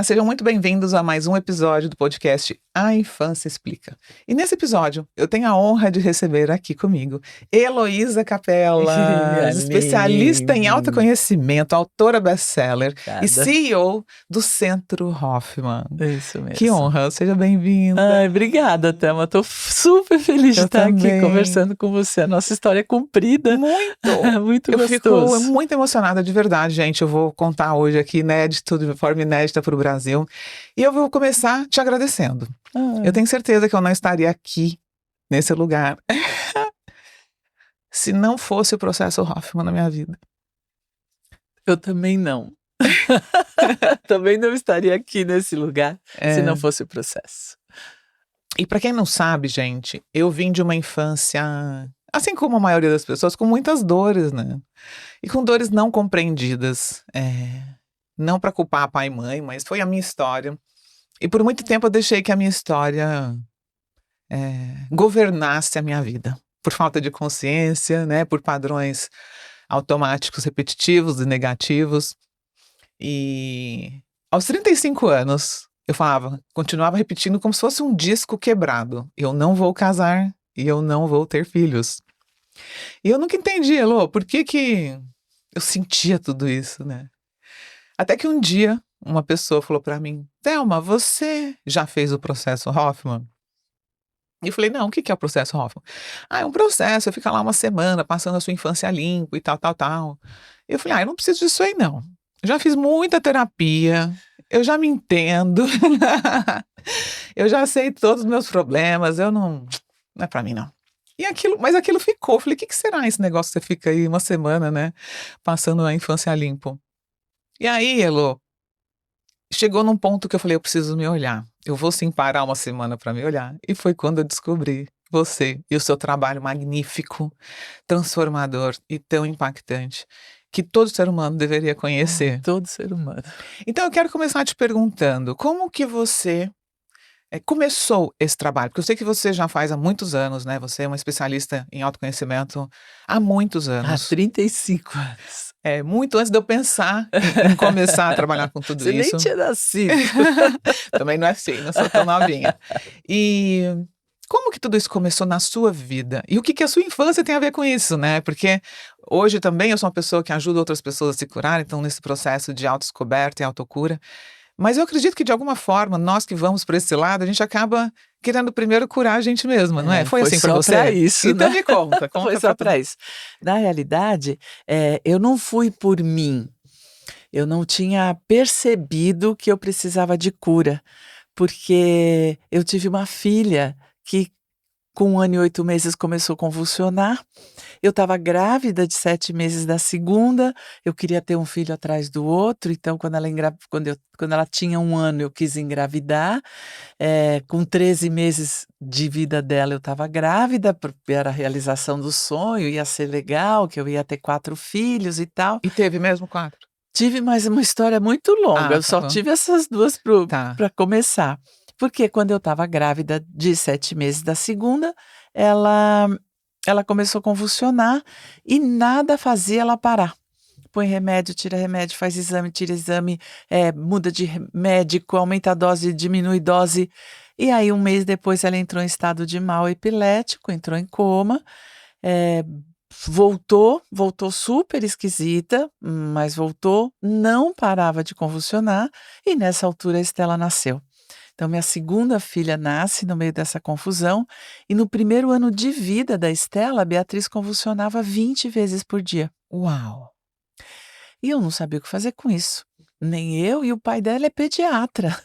sejam muito bem-vindos a mais um episódio do podcast A Infância Explica. E nesse episódio, eu tenho a honra de receber aqui comigo Heloísa Capelas, especialista em autoconhecimento, autora best-seller e CEO do Centro Hoffman. Isso mesmo. Que honra, seja bem-vinda. Ai, obrigada, Thelma. Estou super feliz de estar aqui conversando com você. A nossa história é comprida. Muito eu gostoso. fico muito emocionada de verdade, gente. Eu vou contar hoje aqui inédito, de forma inédita para o Brasil. E eu vou começar te agradecendo. Eu tenho certeza que eu não estaria aqui, nesse lugar, se não fosse o processo Hoffman na minha vida. Eu também não. Também não estaria aqui nesse lugar se não fosse o processo. E para quem não sabe, gente, eu vim de uma infância, assim como a maioria das pessoas, com muitas dores, né? E com dores não compreendidas. Não para culpar pai e mãe, mas foi a minha história. E por muito tempo eu deixei que a minha história governasse a minha vida. Por falta de consciência, né? Por padrões automáticos, repetitivos e negativos. E aos 35 anos, eu continuava repetindo como se fosse um disco quebrado. Eu não vou casar e eu não vou ter filhos. E eu nunca entendi, Elô, por que eu sentia tudo isso, né? Até que um dia, uma pessoa falou pra mim, Thelma, você já fez o processo Hoffman? E eu falei, não, o que é o processo Hoffman? É um processo, eu fico lá uma semana, passando a sua infância limpo e tal. Eu falei, eu não preciso disso aí, não. Eu já fiz muita terapia, eu já me entendo, eu já sei todos os meus problemas, não é pra mim, não. Mas aquilo ficou. Eu falei, o que será esse negócio que você fica aí uma semana, né, passando a infância limpo? E aí, Elô, chegou num ponto que eu falei, eu preciso me olhar. Eu vou sim parar uma semana para me olhar. E foi quando eu descobri você e o seu trabalho magnífico, transformador e tão impactante, que todo ser humano deveria conhecer. Todo ser humano. Então eu quero começar te perguntando, como que você começou esse trabalho? Porque eu sei que você já faz há muitos anos, né? Você é uma especialista em autoconhecimento há muitos anos. Há 35 anos. Muito antes de eu pensar em começar a trabalhar com tudo isso. Você nem tinha nascido. Também não é assim, não sou tão novinha. E como que tudo isso começou na sua vida? E o que a sua infância tem a ver com isso, né? Porque hoje também eu sou uma pessoa que ajuda outras pessoas a se curar, então nesse processo de autodescoberta e autocura. Mas eu acredito que de alguma forma, nós que vamos para esse lado, a gente acaba querendo primeiro curar a gente mesma, não é? Foi assim para você? Pra isso, então né? Me conta Foi só para isso. Na realidade, eu não fui por mim. Eu não tinha percebido que eu precisava de cura, porque eu tive uma filha que com 1 ano e 8 meses começou a convulsionar. Eu estava grávida de 7 meses da segunda, eu queria ter um filho atrás do outro, então quando ela tinha 1 ano eu quis engravidar, com 13 meses de vida dela eu estava grávida, porque era a realização do sonho, ia ser legal, que eu ia ter 4 filhos e tal. E teve mesmo 4? Tive, mas uma história muito longa, eu só tive essas 2 para começar. Porque quando eu estava grávida de 7 meses da segunda, ela começou a convulsionar e nada fazia ela parar. Põe remédio, tira remédio, faz exame, tira exame, muda de médico, aumenta a dose, diminui dose. E aí 1 mês depois ela entrou em estado de mal epilético, entrou em coma, voltou super esquisita, mas voltou, não parava de convulsionar e nessa altura a Estela nasceu. Então, minha segunda filha nasce no meio dessa confusão e no primeiro ano de vida da Estela, a Beatriz convulsionava 20 vezes por dia. Uau! E eu não sabia o que fazer com isso. Nem eu, e o pai dela é pediatra.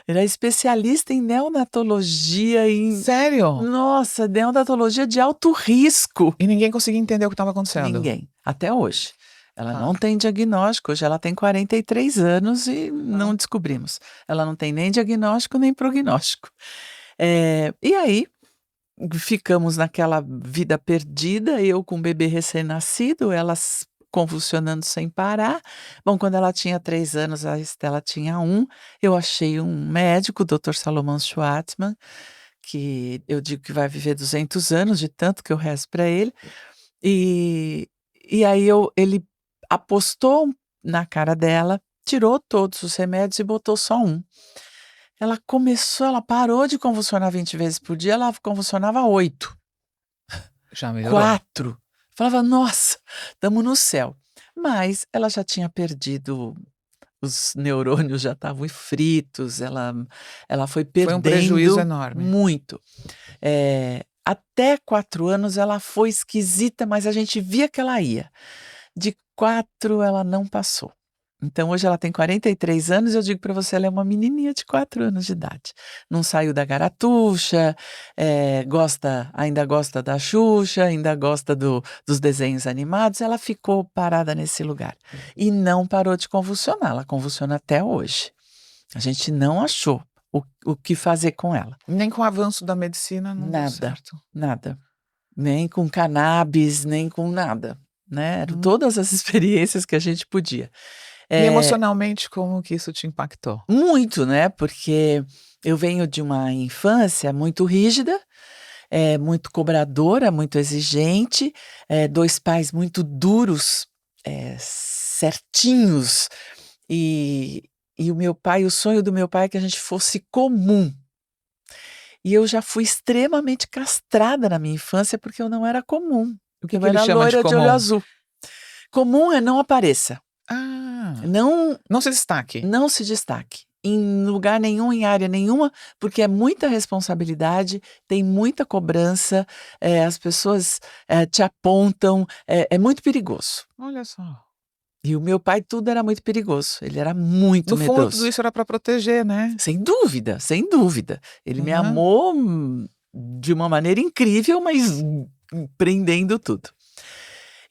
Ele é especialista em neonatologia. Sério? Nossa, neonatologia de alto risco. E ninguém conseguia entender o que estava acontecendo? Ninguém, até hoje. Ela não tem diagnóstico, hoje ela tem 43 anos e não descobrimos. Ela não tem nem diagnóstico nem prognóstico. E aí, ficamos naquela vida perdida, eu com um bebê recém-nascido, elas convulsionando sem parar. Bom, quando ela tinha 3 anos, a Estela tinha 1, eu achei um médico, o Dr. Salomão Schwartzman, que eu digo que vai viver 200 anos, de tanto que eu rezo para ele. E aí ele apostou na cara dela tirou todos os remédios e botou só um. Ela parou de convulsionar 20 vezes por dia, ela convulsionava 8, Já melhorou. 4. Falava, nossa, estamos no céu. Mas ela já tinha perdido, os neurônios já estavam fritos, ela foi Foi um prejuízo perdendo enorme. muito. Até 4 anos ela foi esquisita, mas a gente via que ela ia. De 4 ela não passou. Então hoje ela tem 43 anos e eu digo para você, ela é uma menininha de 4 anos de idade. Não saiu da garatucha, ainda gosta da Xuxa, ainda gosta dos desenhos animados, ela ficou parada nesse lugar. E não parou de convulsionar, ela convulsiona até hoje. A gente não achou o que fazer com ela. Nem com o avanço da medicina não deu Nada, certo. nada. Nem com cannabis, nem com nada, né? Eram todas as experiências que a gente podia. E emocionalmente, como que isso te impactou? Muito, né? Porque eu venho de uma infância muito rígida, muito cobradora, muito exigente, 2 pais muito duros, certinhos. E o sonho do meu pai é que a gente fosse comum. E eu já fui extremamente castrada na minha infância porque eu não era comum. O que Eu que ele era chama de loira de olho comum? azul. Comum é não apareça, Ah, não não se destaque. não se destaque em lugar nenhum, em área nenhuma, porque é muita responsabilidade, tem muita cobrança, as pessoas, te apontam, é muito perigoso. Olha só. E o meu pai tudo era muito perigoso, ele era muito No fundo, tudo medroso. isso era para proteger, né? Sem dúvida, sem dúvida. Ele me Aham. amou, de uma maneira incrível, mas prendendo tudo.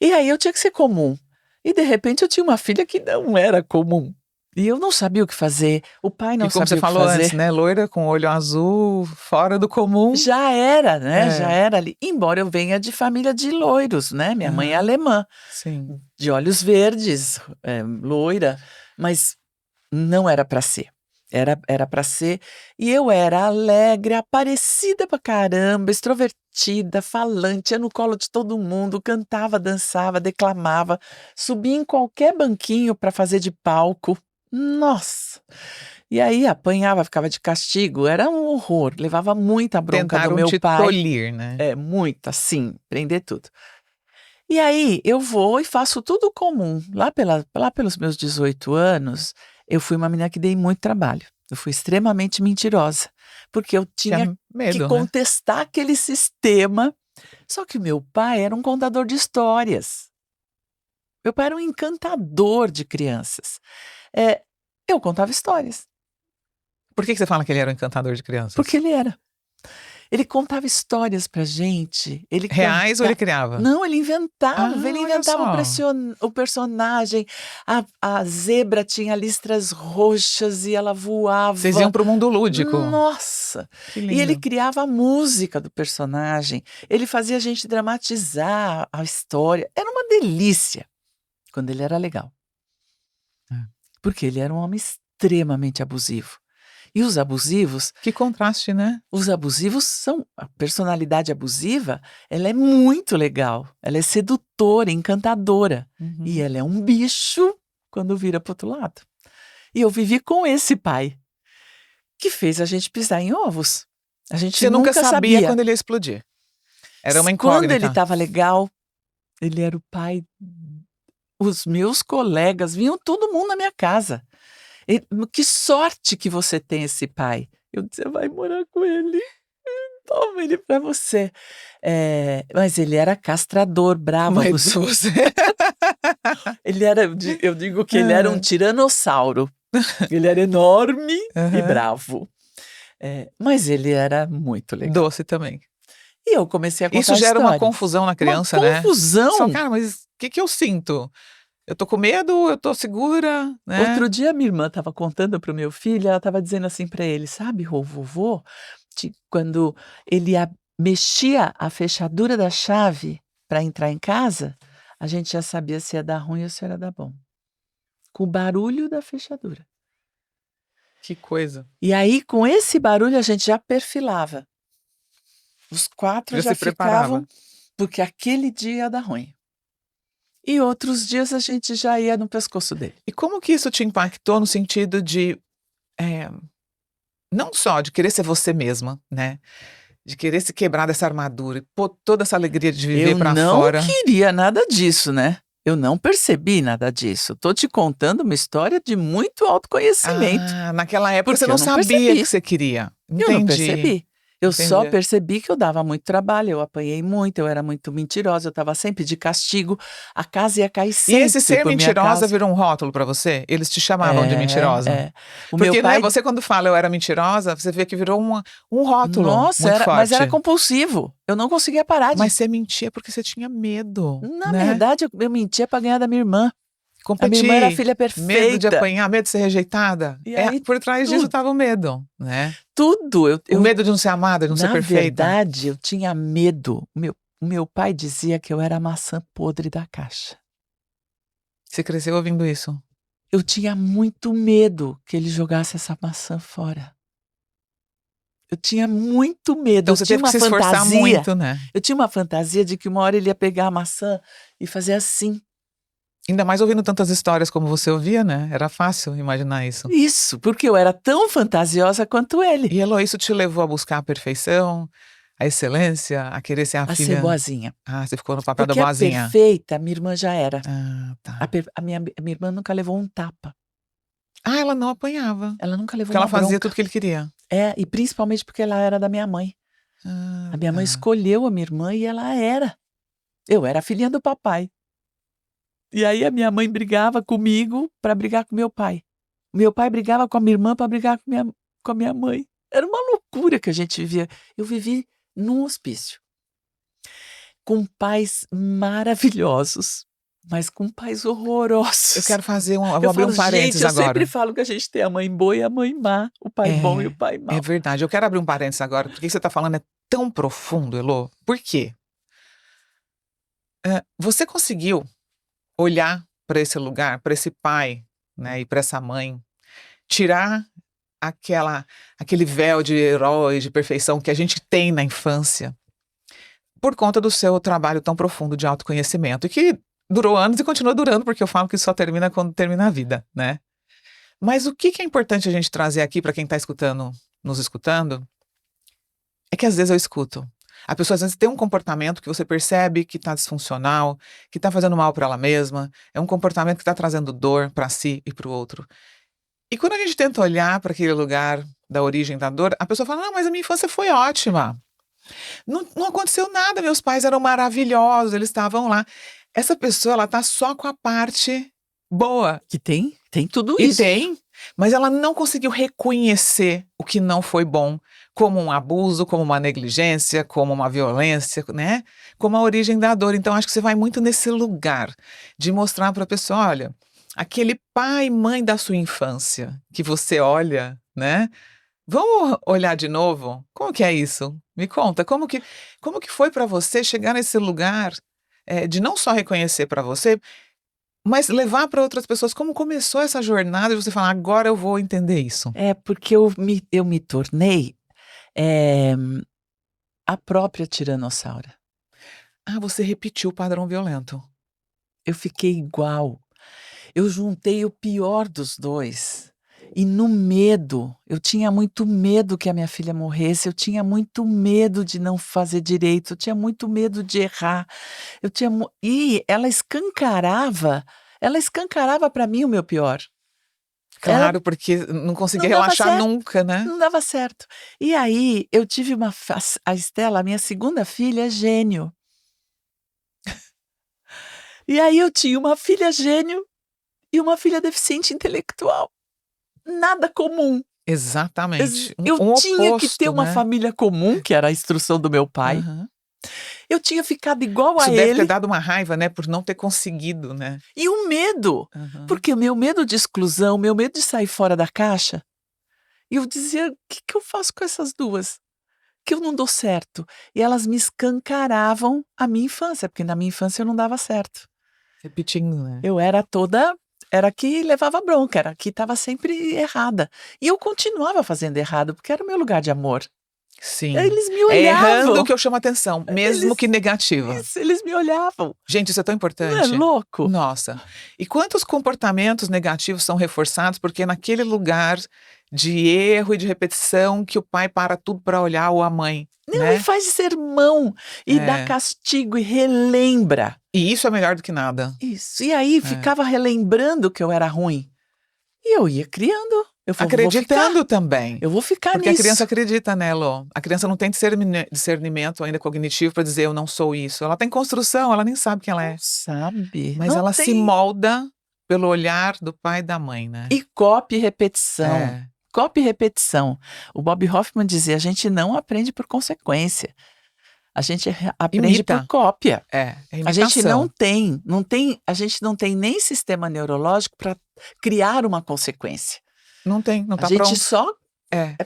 E aí eu tinha que ser comum. E de repente eu tinha uma filha que não era comum. E eu não sabia o que fazer, o pai não E como você sabia o que falou antes, fazer. né? Loira com olho azul, fora do comum. Já era, né? Já É. era ali. Embora eu venha de família de loiros, né? Minha mãe é Aham. alemã, Sim. de olhos verdes, loira, mas não era para ser. Era para ser. E eu era alegre, aparecida pra caramba, extrovertida, falante, ia no colo de todo mundo, cantava, dançava, declamava, subia em qualquer banquinho para fazer de palco. Nossa! E aí apanhava, ficava de castigo, era um horror, levava muita bronca do Tentaram meu te pai. tolir, né? Muita, sim, prender tudo. E aí eu vou e faço tudo comum. Lá pelos meus 18 anos, eu fui uma menina que dei muito trabalho. Eu fui extremamente mentirosa, porque eu Tinha tinha que medo, né? contestar aquele sistema. Só que o meu pai era um contador de histórias. Meu pai era um encantador de crianças. Eu contava histórias, Por que você fala que ele era um encantador de crianças? porque ele era. Ele contava histórias pra gente, ele Reais ou ele canta criava? não, ele Ah, olha inventava só. o personagem, a zebra tinha listras roxas e ela Vocês iam voava. para o mundo lúdico. Nossa! Que E ele lindo. criava a música do personagem, ele fazia a gente dramatizar a história, era uma delícia, quando ele era legal. É. Porque ele era um homem extremamente abusivo. E Que contraste, né? os abusivos são a personalidade abusiva, ela é muito legal, ela é sedutora, encantadora, e Uhum. ela é um bicho quando vira para outro lado. E eu vivi com esse pai, que fez a gente pisar em ovos. A gente Você nunca nunca sabia sabia. quando ele ia explodir. Era uma Quando ele incógnita. estava legal, ele era o pai. Os meus colegas vinham todo mundo na minha casa. Que sorte que você tem esse pai. Eu dizia, vai morar com ele. Toma ele pra você. Mas ele era castrador, bravo, Mas você. eu digo que ele era um Ah, tiranossauro. Ele era enorme e aham. bravo. Mas ele era muito legal. Doce também. E eu comecei a Isso contar gera uma história. confusão na Uma criança, né? Você fala, confusão! cara, mas o que que eu sinto? Eu tô com medo, eu tô segura, né? Outro dia minha irmã estava contando para o meu filho, ela estava dizendo assim para ele: "Sabe, o vovô, quando ele mexia a fechadura da chave para entrar em casa, a gente já sabia se ia dar ruim ou se ia dar bom, com o barulho da fechadura. Que coisa. E aí, com esse barulho, a gente já perfilava. Os 4 Já já se preparava. ficavam, porque aquele dia ia dar ruim. E outros dias a gente já ia no pescoço dele. E como que isso te impactou no sentido de, não só de querer ser você mesma, né? De querer se quebrar dessa armadura e pôr toda essa alegria de viver Eu pra não fora. queria nada disso, né? Eu não percebi nada disso. Tô te contando uma história de muito autoconhecimento. Naquela época Porque você não eu não sabia percebi. que você queria. Eu não Entendi. percebi. Eu só Entendi. percebi que eu dava muito trabalho, eu apanhei muito, eu era muito mentirosa, eu estava sempre de castigo, a casa ia cair E esse sempre ser por minha mentirosa causa. virou um rótulo pra você? Eles te chamavam de mentirosa? É. O meu Porque, né, pai, você quando fala eu era mentirosa, você vê que virou um rótulo nossa, muito mas era forte. compulsivo. Eu não conseguia parar de. Mas você mentia porque você tinha medo, Na né? verdade, eu mentia para ganhar da minha irmã. A minha Competir, irmã era a filha medo de perfeita. apanhar, medo de ser rejeitada. E aí, Por trás disso tudo, estava o medo, né? tudo. O medo de não ser amada, de não ser Na perfeita. verdade, eu tinha medo. O meu pai dizia que eu era a maçã podre da caixa. Você cresceu ouvindo isso? Eu tinha muito medo que ele jogasse essa maçã fora. Eu tinha muito medo. Então Eu você tinha teve que uma se esforçar fantasia. muito, né? Eu tinha uma fantasia de que uma hora ele ia pegar a maçã e fazer assim. Ainda mais ouvindo tantas histórias como você ouvia, né? Era fácil imaginar isso. Isso, porque eu era tão fantasiosa quanto ele. E Elô, isso te levou a buscar a perfeição, a excelência, a querer ser a A filha. ser boazinha. Você ficou no papel Porque da a boazinha. perfeita, minha irmã já era. Tá. A minha irmã nunca levou um tapa. Ela não apanhava. Ela nunca levou Porque ela uma fazia bronca. tudo que ele queria. E principalmente porque ela era da minha mãe. A minha mãe escolheu a minha irmã e ela era. Eu era a filhinha do papai. E aí a minha mãe brigava comigo para brigar com meu pai. Meu pai brigava com a minha irmã para brigar com a minha mãe. Era uma loucura que a gente vivia. Eu vivi num hospício. Com pais maravilhosos, mas com pais horrorosos. Eu quero fazer eu Eu vou abrir falo, um parênteses gente, eu agora. sempre falo que a gente tem a mãe boa e a mãe má, o pai bom e o pai mau. É verdade. Eu quero abrir um parênteses agora, porque o que você está falando é tão profundo, Elô. Por quê? Você conseguiu olhar para esse lugar, para esse pai, né, e para essa mãe, tirar aquele véu de herói, de perfeição que a gente tem na infância, por conta do seu trabalho tão profundo de autoconhecimento, e que durou anos e continua durando, porque eu falo que só termina quando termina a vida, né? Mas o que é importante a gente trazer aqui para quem está nos escutando, é que às vezes eu escuto. A pessoa às vezes tem um comportamento que você percebe que está disfuncional, que está fazendo mal para ela mesma, é um comportamento que está trazendo dor para si e para o outro. E quando a gente tenta olhar para aquele lugar da origem da dor, a pessoa fala, não, mas a minha infância foi ótima. Não aconteceu nada, meus pais eram maravilhosos, eles estavam lá. Essa pessoa, ela tá só com a parte boa. Que tem tudo E isso. tem, mas ela não conseguiu reconhecer o que não foi bom, como um abuso, como uma negligência, como uma violência, né? Como a origem da dor. Então, acho que você vai muito nesse lugar de mostrar para a pessoa, olha, aquele pai e mãe da sua infância, que você olha, né? Vamos olhar de novo? Como que é isso? Me conta, como que foi para você chegar nesse lugar, de não só reconhecer para você, mas levar para outras pessoas? Como começou essa jornada de você falar: "Agora eu vou entender isso"? É porque eu me tornei a própria tiranossauro. Você repetiu o padrão violento. Eu fiquei igual. Eu juntei o pior dos dois. E no medo, eu tinha muito medo que a minha filha morresse, eu tinha muito medo de não fazer direito, eu tinha muito medo de errar. E ela escancarava para mim o meu pior. Claro, porque não conseguia Não dava relaxar certo. nunca, né? Não dava certo. E aí eu tive a Estela, a minha segunda filha, é gênio. E aí eu tinha uma filha gênio e uma filha deficiente intelectual. Nada comum. Exatamente. Eu tinha que ter oposto, uma né? família comum, que era a instrução do meu pai. Aham. Eu tinha ficado igual Isso a deve ter ele. dado uma raiva, né, por não ter conseguido, né? E o medo. Aham. Porque o meu medo de exclusão, o meu medo de sair fora da caixa. E eu dizia, o que eu faço com essas duas? Que eu não dou certo. E elas me escancaravam a minha infância, porque na minha infância eu não dava certo. Repetindo, né? Eu era a que levava bronca, era a que estava sempre errada. E eu continuava fazendo errado, porque era o meu lugar de amor. Sim. Eles me É errando olhavam. que eu chamo atenção, mesmo Eles que negativa. Isso, eles me olhavam. Gente, isso é tão Não é importante. louco? Nossa. E quantos comportamentos negativos são reforçados porque naquele lugar de erro e de repetição que o pai para tudo para olhar ou a mãe, Não, e né? faz sermão, e dá É. castigo, e relembra. E isso é melhor do que nada. Isso. E aí É. ficava relembrando que eu era ruim. E eu ia criando. Eu vou ficar. Acreditando também. Eu vou ficar Porque a nisso. criança acredita, né, Lô? A criança não tem discernimento ainda cognitivo para dizer eu não sou isso. Ela tem construção, ela nem sabe quem ela é. Não sabe. Mas Não ela se tem. molda pelo olhar do pai e da mãe, né? E copia e repetição. É. Copia e repetição. O Bob Hoffman dizia: a gente não aprende por consequência. A gente aprende Imita. por cópia. É A gente imitação. a gente não tem nem sistema neurológico para criar uma consequência. Não tem, não A tá gente pronto. só É,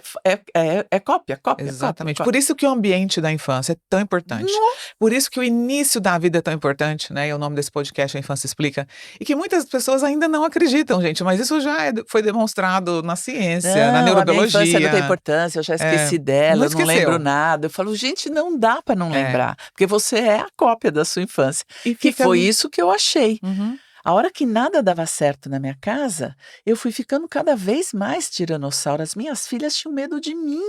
é cópia. exatamente. Cópia. Por isso que o ambiente da infância é tão importante. Por isso que o início da vida é tão importante, né? E o nome desse podcast, A Infância Explica. E que muitas pessoas ainda não acreditam, gente, mas isso já foi demonstrado na ciência, na Não, a minha infância não tem neurobiologia. importância, eu já esqueci Não dela, eu não lembro esqueceu. nada. Eu falo, gente, não dá para não É. lembrar, porque você é a cópia da sua infância. E Que fica foi isso que eu achei. Uhum. A hora que nada dava certo na minha casa, eu fui ficando cada vez mais tiranossauro. As minhas filhas tinham medo de mim,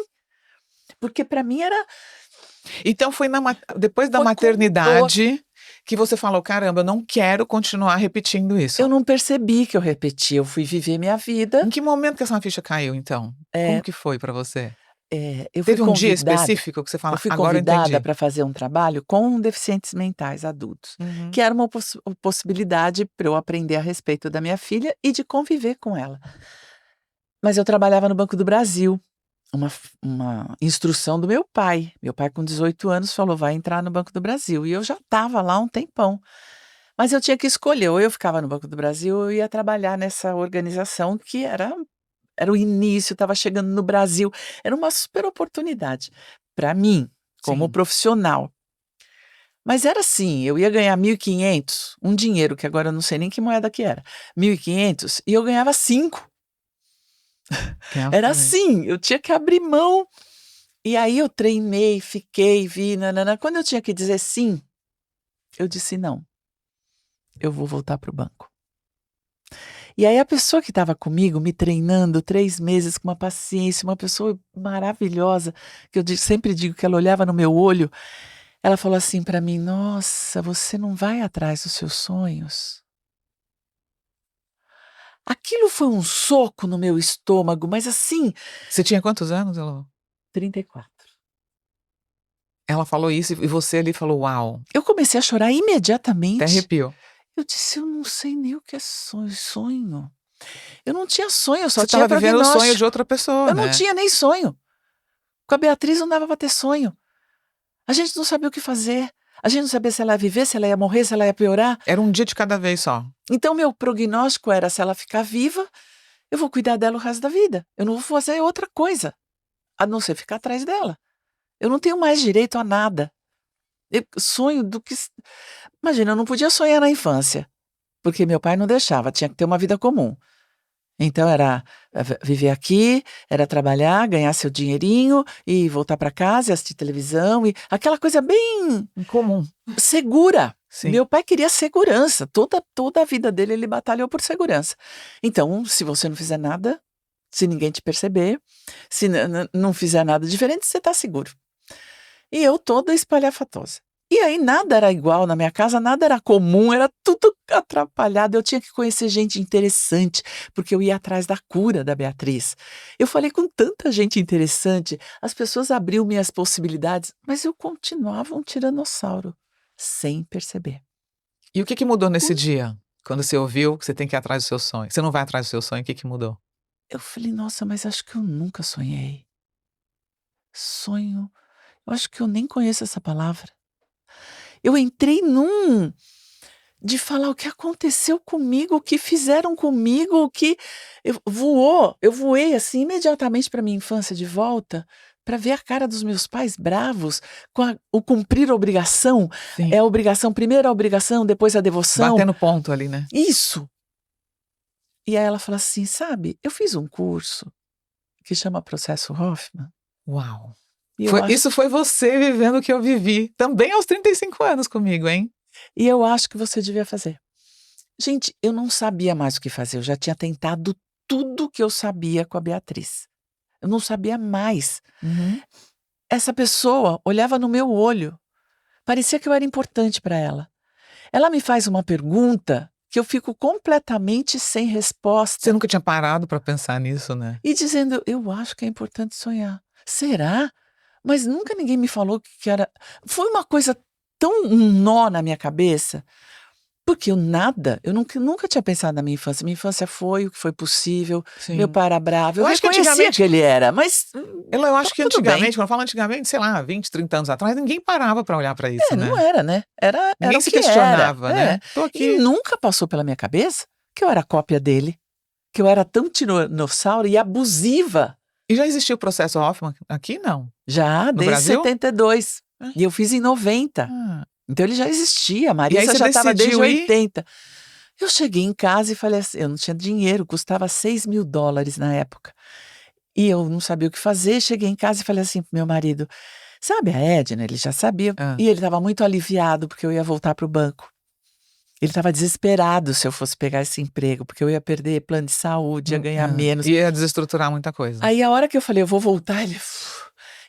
porque para mim era Então foi depois da Foi com maternidade que você falou, caramba, eu não quero continuar repetindo isso. eu não percebi que eu repeti, eu fui viver minha vida. Em que momento que essa ficha caiu, então? Como que foi pra você? Eu fui Teve um dia convidada específico que você eu fala, fui agora eu convidada entendi. para fazer um trabalho com deficientes mentais adultos, Uhum. que era uma possibilidade para eu aprender a respeito da minha filha e de conviver com ela. Mas eu trabalhava no Banco do Brasil, uma instrução do meu pai. Meu pai, com 18 anos, falou: vai entrar no Banco do Brasil. E eu já estava lá há um tempão. Mas eu tinha que escolher, ou eu ficava no Banco do Brasil, ou eu ia trabalhar nessa organização que era o início, estava chegando no Brasil. Era uma super oportunidade para mim, como Sim. profissional. Mas era assim, eu ia ganhar 1.500, um dinheiro que agora eu não sei nem que moeda que era, 1.500 e eu ganhava 5. Era assim, eu tinha que abrir mão. E aí eu treinei, fiquei, vi, nanana. Quando eu tinha que dizer sim, eu disse não. Eu vou voltar para o banco. E aí a pessoa que estava comigo, me treinando 3 meses com uma paciência, uma pessoa maravilhosa, que eu sempre digo que ela olhava no meu olho, ela falou assim para mim: nossa, você não vai atrás dos seus sonhos? Aquilo foi um soco no meu estômago, mas assim, Você tinha quantos anos, Elô? 34. Ela falou isso e você ali falou, uau, Eu comecei a chorar até imediatamente. arrepiou. Eu disse: eu não sei nem o que é sonho. Eu não tinha sonho, eu só Você tinha estava vivendo o sonho prognóstico. de outra pessoa, Eu não né? tinha nem sonho. Com a Beatriz não dava para ter sonho. A gente não sabia o que fazer. A gente não sabia se ela ia viver, se ela ia morrer, se ela ia piorar. Era um dia de cada vez só. Então, meu prognóstico era: se ela ficar viva, eu vou cuidar dela o resto da vida. Eu não vou fazer outra coisa, a não ser ficar atrás dela. Eu não tenho mais direito a nada. Eu sonho do que... Imagina, eu não podia sonhar na infância, porque meu pai não deixava, tinha que ter uma vida comum. Então era viver aqui, era trabalhar, ganhar seu dinheirinho e voltar para casa e assistir televisão e aquela coisa bem Incomum. segura. Sim. Meu pai queria segurança, toda a vida dele ele batalhou por segurança. Então, se você não fizer nada, se ninguém te perceber, se não fizer nada diferente, você está seguro. E eu toda espalhafatosa. E aí nada era igual na minha casa, nada era comum, era tudo atrapalhado. Eu tinha que conhecer gente interessante, porque eu ia atrás da cura da Beatriz. Eu falei com tanta gente interessante, as pessoas abriam minhas possibilidades, mas eu continuava um tiranossauro, sem perceber. E o que mudou nesse dia? Quando você ouviu que você tem que ir atrás do seu sonho? Você não vai atrás do seu sonho, o que mudou? Eu falei: nossa, mas acho que eu nunca sonhei. Sonho, eu acho que eu nem conheço essa palavra. Eu entrei de falar o que aconteceu comigo, o que fizeram comigo, o que eu voei assim imediatamente para minha infância de volta, para ver a cara dos meus pais bravos com o cumprir a obrigação. Sim. É a obrigação, primeiro a obrigação, depois a devoção. Batendo ponto ali, né? Isso. E aí ela fala assim: sabe, eu fiz um curso que chama Processo Hoffman. Uau. E eu acho, Isso foi você vivendo o que eu vivi. Também aos 35 anos comigo, hein? e eu acho que você devia fazer. Gente, eu não sabia mais o que fazer. Eu já tinha tentado tudo que eu sabia com a Beatriz. Eu não sabia mais. Uhum. Essa pessoa olhava no meu olho. Parecia que eu era importante para ela. Ela me faz uma pergunta que eu fico completamente sem Você resposta. nunca tinha parado pra pensar nisso, né? E dizendo, eu acho que é importante sonhar. Será? Mas nunca ninguém me falou que era. Foi uma coisa tão um nó na minha cabeça, porque eu nunca tinha pensado na minha infância. Minha infância foi o que foi possível, meu Sim. pai era bravo, eu Eu acho que reconhecia antigamente, que ele era, mas eu acho que tudo bem. antigamente, quando eu falo antigamente, sei lá, 20, 30 anos atrás, ninguém parava pra olhar pra isso, Não né? era, né? Era Ninguém o se que era. questionava, né? Tô E aqui. nunca passou pela minha cabeça que eu era cópia dele, que eu era tão tiranossauro e abusiva. E já existiu o processo Hoffman aqui? Não. Já, No desde Brasil? 72. É. E eu fiz em 90. Ah. Então ele já existia, a E aí Marisa você já estava desde decidiu ir? 80. Eu cheguei em casa e falei assim, eu não tinha dinheiro, custava $6.000 na época. E eu não sabia o que fazer, cheguei em casa e falei assim pro meu marido, sabe a Edna? Ele já sabia. Ah. E ele estava muito aliviado porque eu ia voltar para o banco. Ele estava desesperado se eu fosse pegar esse emprego, porque eu ia perder plano de saúde, ia ganhar menos. Ia desestruturar muita coisa. Aí a hora que eu falei, eu vou voltar, ele...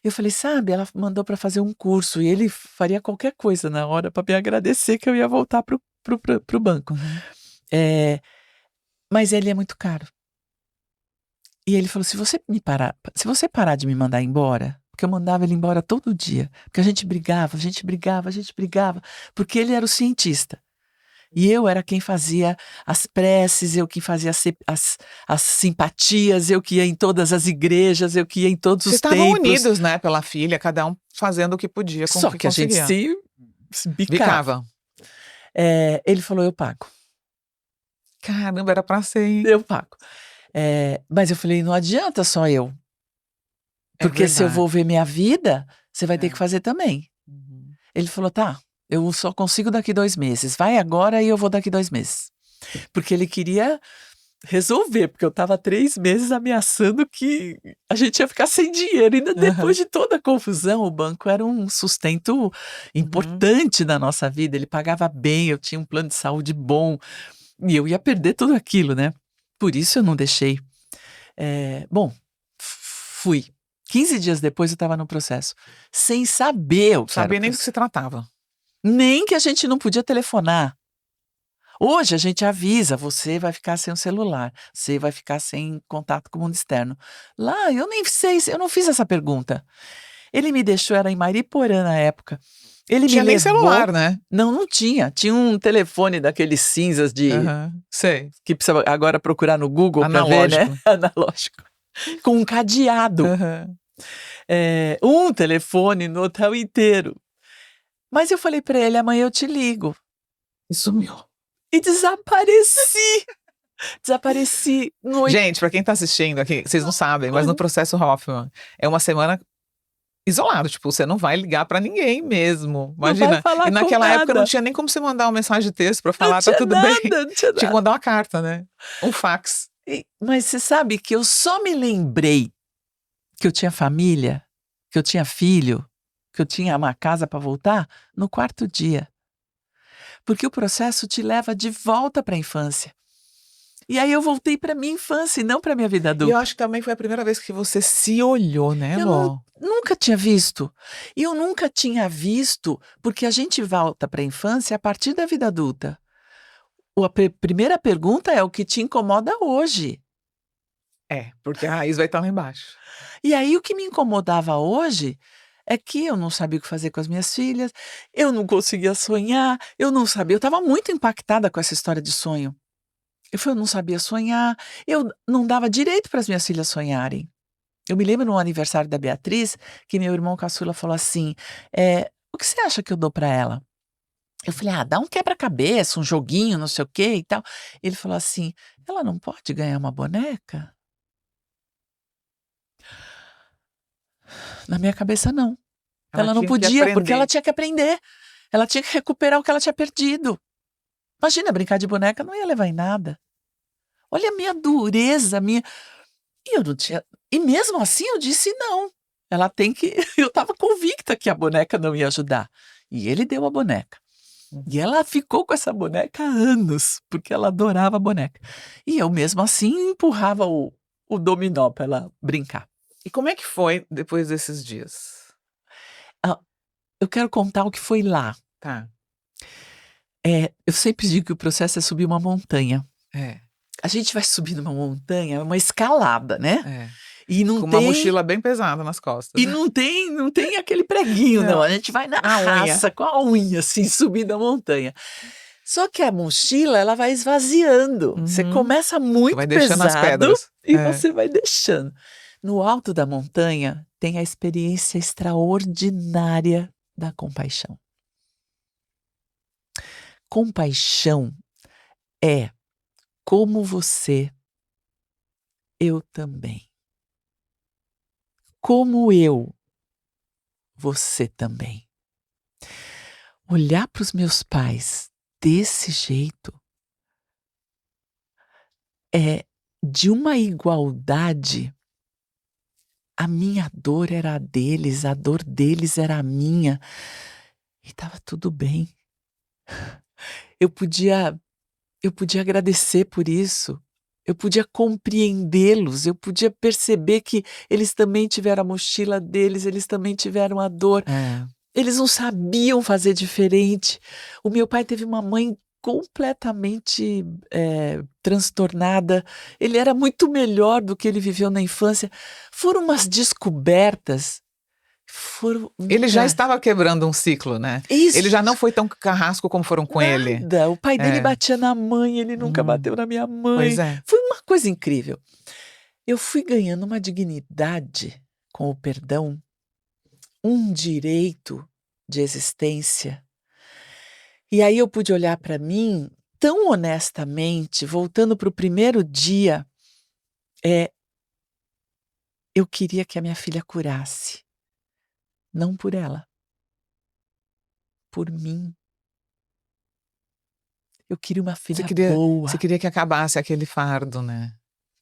Eu falei, sabe, ela mandou para fazer um curso e ele faria qualquer coisa na hora para me agradecer que eu ia voltar pro banco. Uhum. Mas ele é muito caro. E ele falou, se você parar de me mandar embora, porque eu mandava ele embora todo dia, porque a gente brigava, porque ele era o cientista. E eu era quem fazia as preces, eu que fazia as simpatias, eu que ia em todas as igrejas, eu que ia em todos Vocês os estavam templos. unidos, né, pela filha, cada um fazendo o que podia com o Só que que a gente conseguia. se bicava. Bicava. Ele falou, eu pago. Caramba, era pra ser, hein? Eu pago. Mas eu falei, não adianta só eu. Porque se eu vou ver minha vida, você vai ter que fazer também. Uhum. Ele falou, tá, eu só consigo daqui 2 meses. Vai agora e eu vou daqui 2 meses. Porque ele queria resolver, porque eu estava 3 meses ameaçando que a gente ia ficar sem dinheiro. Ainda depois de toda a confusão, o banco era um sustento importante na nossa vida. Ele pagava bem, eu tinha um plano de saúde bom. E eu ia perder tudo aquilo, né? Por isso eu não deixei. Bom, fui. 15 dias depois eu estava no processo, sem saber o que era o Sabia nem do que processo. se tratava. Nem que a gente não podia telefonar. Hoje a gente avisa, você vai ficar sem o celular, você vai ficar sem contato com o mundo externo. Lá eu nem sei, eu não fiz essa pergunta. Ele me deixou, era em Mariporã na época. Ele Tinha me nem levou. celular, né? Não tinha. Tinha um telefone daqueles cinzas Sei. que precisa agora procurar no Google para ver, né? Analógico. Analógico. Com um cadeado. Um telefone no hotel inteiro. Mas eu falei para ele, amanhã eu te ligo. E sumiu. E desapareci. Desapareci. Gente, pra quem tá assistindo aqui, vocês não sabem, mas no processo Hoffman é uma semana isolado, tipo, você não vai ligar pra ninguém mesmo. Não vai Imagina. falar E naquela com época não nada. tinha nem como você mandar uma mensagem de texto pra falar, Não tá tinha tudo nada, bem. não tinha Tinha que nada. mandar uma carta, né? Um fax. Mas você sabe que eu só me lembrei que eu tinha família, que eu tinha filho, que eu tinha uma casa para voltar no 4º dia. Porque o processo te leva de volta para a infância. E aí eu voltei para minha infância e não para minha vida E adulta. eu acho que também foi a primeira vez que você se olhou, né, Eu Ló? nunca tinha visto. E eu nunca tinha visto, porque a gente volta para a infância a partir da vida adulta. A primeira pergunta é o que te incomoda hoje. Porque a raiz vai estar lá embaixo. E aí o que me incomodava hoje é que eu não sabia o que fazer com as minhas filhas, eu não conseguia sonhar, eu não sabia, eu estava muito impactada com essa história de sonho. Eu não sabia sonhar, eu não dava direito para as minhas filhas sonharem. Eu me lembro no aniversário da Beatriz, que meu irmão caçula falou assim, o que você acha que eu dou para ela? Eu falei, dá um quebra-cabeça, um joguinho, não sei o quê e tal. Ele falou assim, ela não pode ganhar uma boneca? Na minha cabeça, não. Ela não tinha que podia, porque aprender. ela tinha que aprender. Ela tinha que recuperar o que ela tinha perdido. Imagina, brincar de boneca não ia levar em nada. Olha a minha dureza, E eu não tinha. E mesmo assim eu disse não. Ela tem que... Eu estava convicta que a boneca não ia ajudar. E ele deu a boneca. E ela ficou com essa boneca há anos, porque ela adorava a boneca. E eu mesmo assim empurrava o dominó para ela brincar. E como é que foi depois desses dias? Eu quero contar o que foi lá. Tá. Eu sempre digo que o processo é subir uma montanha. É, A gente vai subir numa montanha, é uma escalada, né? é. E não Com uma tem... mochila bem pesada nas costas. E não tem aquele preguinho, não. Não. A gente vai na Na unha. raça, com a unha, assim, subindo a montanha. Só que a mochila, ela vai esvaziando. Você Uhum. começa muito Vai deixando as pesado pedras. e É. você vai deixando. No alto da montanha, tem a experiência extraordinária da compaixão. Compaixão é como você, eu também. Como eu, você também. Olhar para os meus pais desse jeito é de uma igualdade. A minha dor era a deles, a dor deles era a minha. E estava tudo bem. Eu podia agradecer por isso. Eu podia compreendê-los, eu podia perceber que eles também tiveram a mochila deles, eles também tiveram a dor. É. Eles não sabiam fazer diferente. O meu pai teve uma mãe completamente transtornada. Ele era muito melhor do que ele viveu na infância. Foram umas descobertas. Ele já estava quebrando um ciclo, né? Isso. Ele já não foi tão carrasco como foram com ele. Nada. O pai dele É. batia na mãe, ele nunca bateu na minha mãe. Pois é. Foi uma coisa incrível. Eu fui ganhando uma dignidade com o perdão, um direito de existência. E aí eu pude olhar para mim tão honestamente, voltando para o primeiro dia, eu queria que a minha filha curasse. Não por ela. Por mim. Eu queria uma filha boa. Você queria que acabasse aquele fardo, né?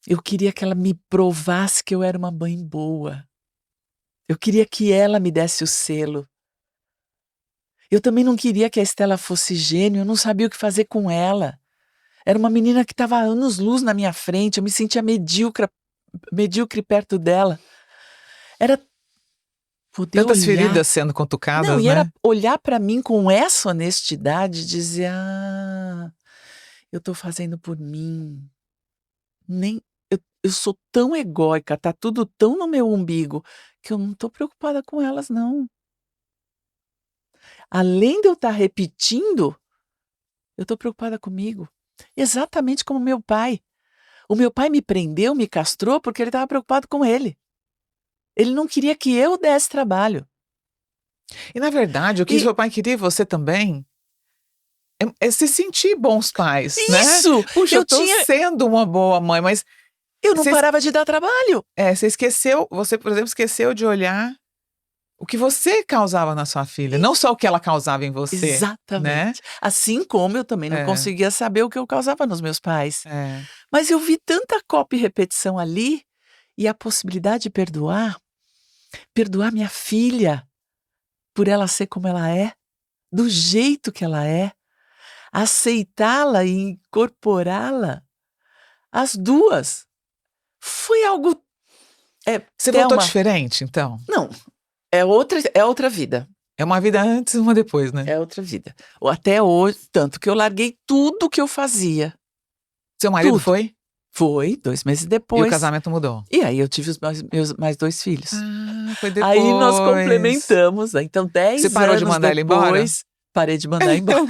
Eu queria que ela me provasse que eu era uma mãe boa. Eu queria que ela me desse o selo. Eu também não queria que a Estela fosse gênio, eu não sabia o que fazer com ela. Era uma menina que estava anos-luz na minha frente, eu me sentia medíocre perto dela. Era poder Tantas olhar... feridas sendo cutucadas, Não, e né? era olhar para mim com essa honestidade e dizer, eu tô fazendo por mim. Eu sou tão egóica, tá tudo tão no meu umbigo, que eu não tô preocupada com elas, não. Além de eu estar repetindo, eu tô preocupada comigo. Exatamente como meu pai. O meu pai me prendeu, me castrou, porque ele estava preocupado com ele. Ele não queria que eu desse trabalho. E na verdade, o que seu pai queria, você também, é se sentir bons pais, né? Isso! Puxa, eu tô sendo uma boa mãe, mas... Eu não parava de dar trabalho. Você, por exemplo, esqueceu de olhar o que você causava na sua filha, não só o que ela causava em você. Exatamente. Né? Assim como eu também não conseguia saber o que eu causava nos meus pais. Mas eu vi tanta cópia e repetição ali, e a possibilidade de perdoar minha filha, por ela ser como ela é, do jeito que ela é, aceitá-la e incorporá-la, as duas. Foi algo... Você voltou diferente, então? Não, é outra vida. É uma vida antes e uma depois, né? É outra vida. Ou até hoje, tanto que eu larguei tudo que eu fazia. Seu marido foi? Foi, 2 meses depois. E o casamento mudou? E aí eu tive os meus mais 2 filhos. Foi depois. Aí nós complementamos. Então 10 Você parou anos de mandar ele embora? Parei de mandar embora.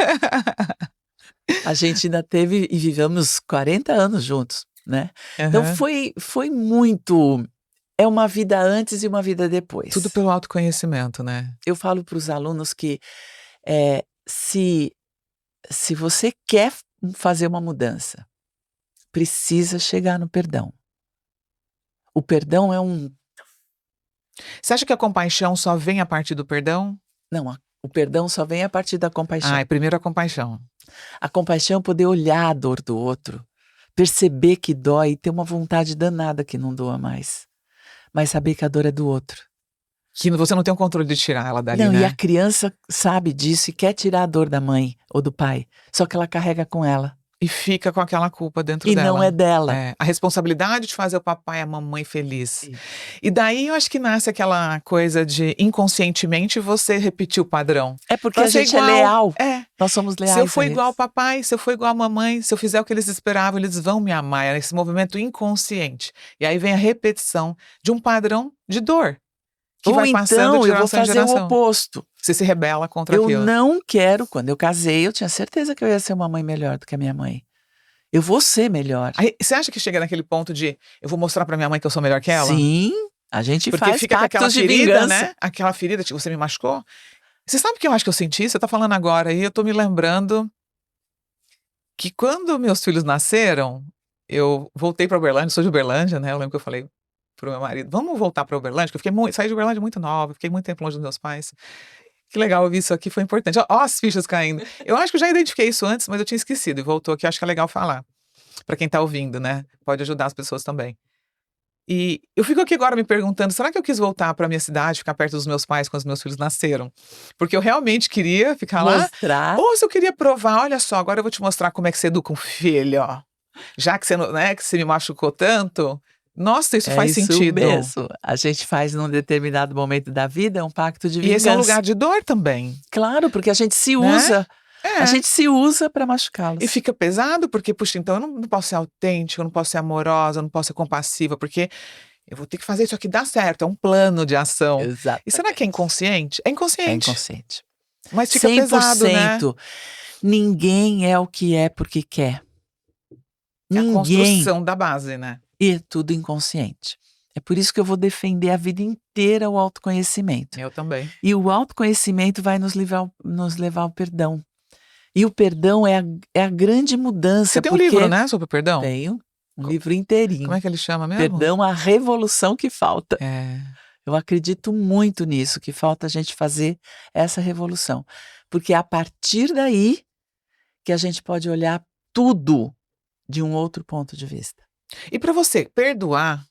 A gente ainda teve e vivemos 40 anos juntos, né? Então foi muito... É uma vida antes e uma vida depois. Tudo pelo autoconhecimento, né? Eu falo para os alunos que se você quer fazer uma mudança, precisa chegar no perdão. O perdão é um... Você acha que a compaixão só vem a partir do perdão? Não, o perdão só vem a partir da compaixão. É primeiro a compaixão. A compaixão é poder olhar a dor do outro, perceber que dói e ter uma vontade danada que não doa mais. Mas saber que a dor é do outro. Que você não tem o controle de tirar ela dali, Não, e a né? criança sabe disso e quer tirar a dor da mãe ou do pai. Só que ela carrega com ela. E fica com aquela culpa dentro E não dela. é dela. A responsabilidade de fazer o papai e a mamãe feliz. Isso. E daí eu acho que nasce aquela coisa de inconscientemente você repetir o padrão. É porque Pra a ser gente é igual. leal. É. Nós somos leais Se eu a for igual ao eles. papai, se eu for igual à mamãe, se eu fizer o que eles esperavam, eles vão me amar. É esse movimento inconsciente. E aí vem a repetição de um padrão de dor. Que Ou vai passando então de eu vou geração em fazer o geração. oposto. Você se rebela contra Eu aquilo. não quero, quando eu casei, eu tinha certeza que eu ia ser uma mãe melhor do que a minha mãe. Eu vou ser melhor. Aí, você acha que chega naquele ponto de eu vou mostrar pra minha mãe que eu sou melhor que ela? Sim, a gente Porque faz fica com aquela pactos de ferida, vingança. né? Aquela ferida, tipo, você me machucou. Você sabe o que eu acho que eu senti? Você tá falando agora e eu tô me lembrando que quando meus filhos nasceram, eu voltei pra Uberlândia, sou de Uberlândia, né? Eu lembro que eu falei pro meu marido, vamos voltar pra Uberlândia, porque saí de Uberlândia muito nova, fiquei muito tempo longe dos meus pais. Que legal ouvir isso aqui, foi importante. Ó, as fichas caindo. Eu acho que eu já identifiquei isso antes, mas eu tinha esquecido e voltou aqui, acho que é legal falar. Pra quem tá ouvindo, né? Pode ajudar as pessoas também. E eu fico aqui agora me perguntando, será que eu quis voltar pra minha cidade, ficar perto dos meus pais quando os meus filhos nasceram? Porque eu realmente queria ficar lá, Mostrar. ou se eu queria provar, olha só, agora eu vou te mostrar como é que você educa um filho, ó. Já que você, né, que você me machucou tanto, nossa, isso É faz isso sentido. mesmo. A gente faz num determinado momento da vida um pacto de E esse é um vingança. lugar de dor também, Claro, porque a gente se né? usa. É. A gente se usa para machucá-los. E fica pesado, porque, puxa, então eu não posso ser autêntica, eu não posso ser amorosa, eu não posso ser compassiva, porque eu vou ter que fazer isso aqui dar certo, é um plano de ação. E será que é Exatamente. inconsciente? É É inconsciente, inconsciente. mas fica pesado, né? 100%. Ninguém é o que é porque quer. É a Ninguém. construção da base, né? E é tudo inconsciente. É por isso que eu vou defender a vida inteira o autoconhecimento. Eu também. E o autoconhecimento vai nos levar ao perdão. E o perdão é a grande mudança. Você tem um porque livro, né, sobre o perdão? Tenho um livro inteirinho. Como é que ele chama mesmo? Perdão, a revolução que falta. É. Eu acredito muito nisso, que falta a gente fazer essa revolução. Porque é a partir daí que a gente pode olhar tudo de um outro ponto de vista. E pra você, perdoar,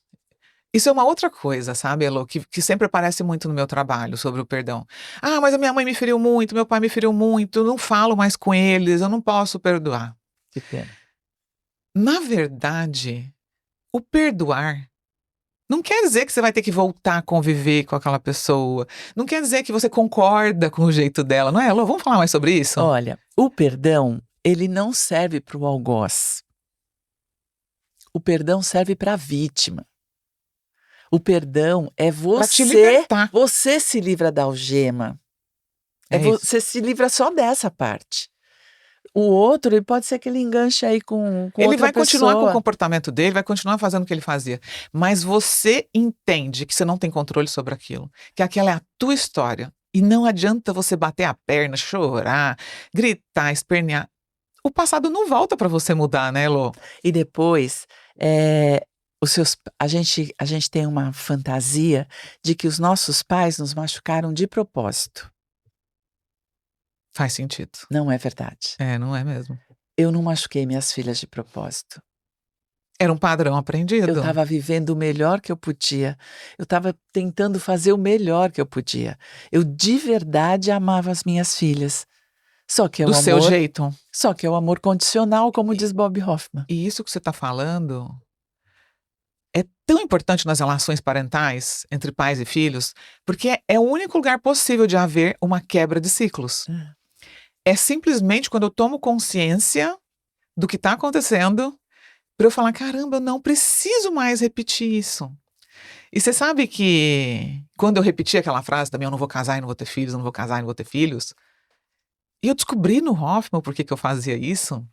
isso é uma outra coisa, sabe, Elô, que sempre aparece muito no meu trabalho sobre o perdão. Ah, mas a minha mãe me feriu muito, meu pai me feriu muito, eu não falo mais com eles, eu não posso perdoar. Que pena. Na verdade, o perdoar não quer dizer que você vai ter que voltar a conviver com aquela pessoa. Não quer dizer que você concorda com o jeito dela, não é, Elô? Vamos falar mais sobre isso? Olha, o perdão, ele não serve para o algoz. O perdão serve para a vítima. O perdão é Pra te você. libertar. Você se livra da algema. É isso. Você se livra só dessa parte. O outro, ele pode ser que ele enganche aí com Ele outra vai continuar com o pessoa. comportamento dele, vai continuar fazendo o que ele fazia. Mas você entende que você não tem controle sobre aquilo, que aquela é a tua história. E não adianta você bater a perna, chorar, gritar, espernear. O passado não volta pra você mudar, né, Elô? E depois, a gente tem uma fantasia de que os nossos pais nos machucaram de propósito. Faz sentido. Não é verdade. É, não é mesmo. Eu não machuquei minhas filhas de propósito. Era um padrão aprendido. Eu estava vivendo o melhor que eu podia. Eu estava tentando fazer o melhor que eu podia. Eu de verdade amava as minhas filhas. Só que é Do o seu amor, jeito. só que é o amor condicional, como diz Bob Hoffman. E isso que você está falando é tão importante nas relações parentais, entre pais e filhos, porque é o único lugar possível de haver uma quebra de ciclos. É simplesmente quando eu tomo consciência do que está acontecendo, para eu falar, caramba, eu não preciso mais repetir isso. E você sabe que quando eu repeti aquela frase também, eu não vou casar e não vou ter filhos, eu não vou casar e não vou ter filhos, e eu descobri no Hoffman por que eu fazia isso.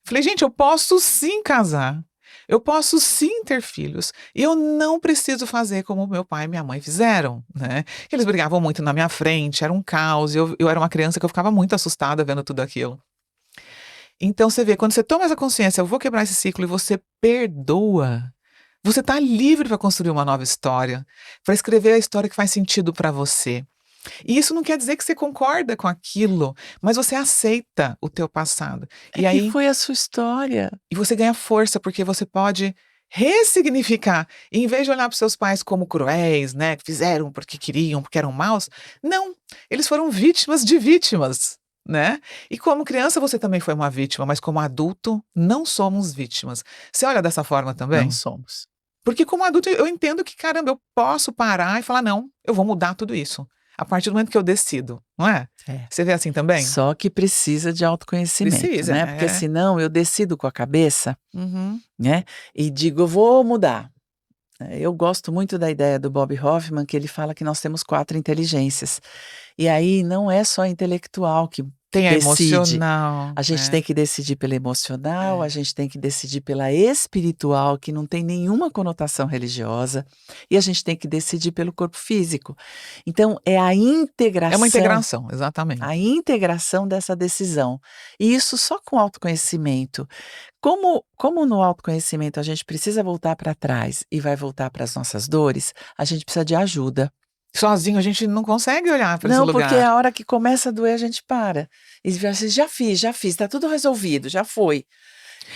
Falei, gente, eu posso sim casar, eu posso sim ter filhos, e eu não preciso fazer como meu pai e minha mãe fizeram, né? Eles brigavam muito na minha frente, era um caos, e eu era uma criança que eu ficava muito assustada vendo tudo aquilo. Então você vê, quando você toma essa consciência, eu vou quebrar esse ciclo e você perdoa, você está livre para construir uma nova história, para escrever a história que faz sentido para você. E isso não quer dizer que você concorda com aquilo, mas você aceita o teu passado. É que foi a sua história. E você ganha força, porque você pode ressignificar. E em vez de olhar para os seus pais como cruéis, né, que fizeram porque queriam, porque eram maus, não, eles foram vítimas de vítimas, né? E como criança você também foi uma vítima, mas como adulto não somos vítimas. Você olha dessa forma Não também? somos. Porque como adulto eu entendo que, caramba, eu posso parar e falar: "Não, eu vou mudar tudo isso", a partir do momento que eu decido, não é? É. Você vê assim também? Só que precisa de autoconhecimento, Precisa, né, porque é. senão eu decido com a cabeça, Uhum. né, e digo: "Eu vou mudar". Eu gosto muito da ideia do Bob Hoffman, que ele fala que nós temos 4 inteligências. E aí não é só a intelectual que Tem a decide. emocional, A gente é, tem que decidir pela emocional, a é. gente tem que decidir pela espiritual, que não tem nenhuma conotação religiosa, e a gente tem que decidir pelo corpo físico. Então é É uma integração, exatamente. a integração dessa decisão. E isso só com autoconhecimento. Como no autoconhecimento a gente precisa voltar para trás e vai voltar para as nossas dores, a gente precisa de ajuda. Sozinho a gente não consegue olhar para esse Não, porque lugar. a hora que começa a doer a gente para. E fala assim: já fiz, tá tudo resolvido, já foi".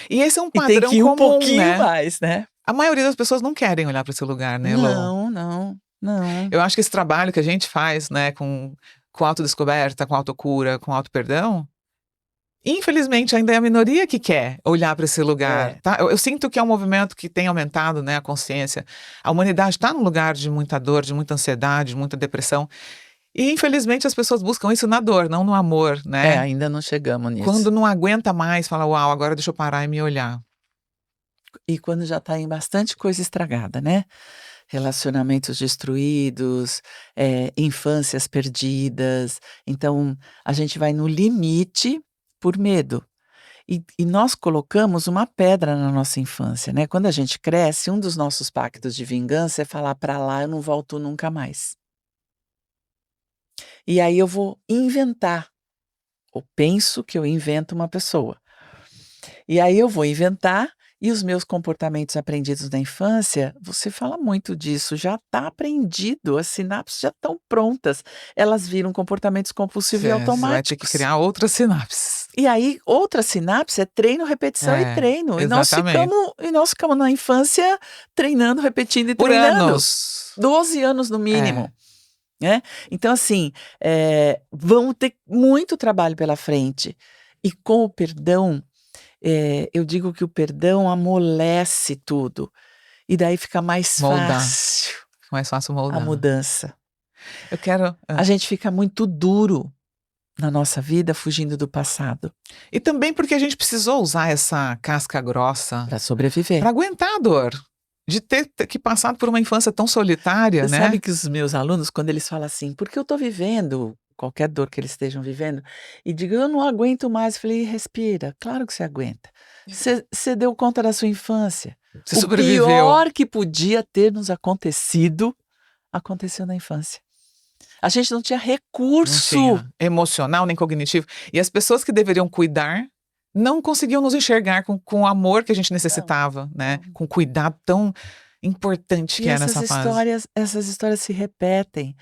E esse é um E tem padrão que ir um comum, pouquinho né. mais, né. A maioria das pessoas não querem olhar para esse lugar, né, Elô? Não, não, não. Eu acho que esse trabalho que a gente faz, né, com autodescoberta, com autocura, com autoperdão, infelizmente ainda é a minoria que quer olhar para esse lugar, É. tá. Eu sinto que é um movimento que tem aumentado, né, a consciência. A humanidade está num lugar de muita dor, de muita ansiedade, de muita depressão, e infelizmente as pessoas buscam isso na dor, não no amor, É, né. ainda não chegamos nisso. Quando não aguenta mais, fala: "Uau, agora deixa eu parar e me olhar". E quando já tá em bastante coisa estragada, né. Relacionamentos destruídos, infâncias perdidas, então a gente vai no limite por medo. E nós colocamos uma pedra na nossa infância, né, quando a gente cresce, um dos nossos pactos de vingança é falar: "Pra lá eu não volto nunca mais". E aí eu vou inventar, ou penso que eu invento uma pessoa. E aí eu vou inventar, e os meus comportamentos aprendidos na infância, você fala muito disso, já está aprendido, as sinapses já estão prontas, elas viram comportamentos compulsivos e Você vai ter que automáticos. criar outras sinapses. E aí, outra sinapse é treino, repetição e É, treino. exatamente. E nós ficamos na infância treinando, repetindo e Por treinando. anos. 12 anos no É. mínimo, né. Então assim, vamos ter muito trabalho pela frente. E com o perdão, eu digo que o perdão amolece tudo, e daí fica mais Moldar, fácil mais fácil a moldar. mudança. Eu quero A gente fica muito duro na nossa vida fugindo do passado, e também porque a gente precisou usar essa casca grossa para sobreviver. para aguentar a dor, de ter que passar por uma infância tão solitária, Você sabe né. que os meus alunos, quando eles falam assim: "Porque eu tô vivendo", qualquer dor que eles estejam vivendo, e digo: "Eu não aguento mais", eu falei: "Respira, claro que você aguenta. Você deu conta da sua infância. Você O sobreviveu. pior que podia ter nos acontecido, aconteceu na infância. A gente não tinha Não recurso". tinha emocional nem cognitivo. E as pessoas que deveriam cuidar, não conseguiam nos enxergar com o amor que a gente Não, necessitava, né, não. com o cuidado tão importante E que é nessa fase. essas histórias se repetem.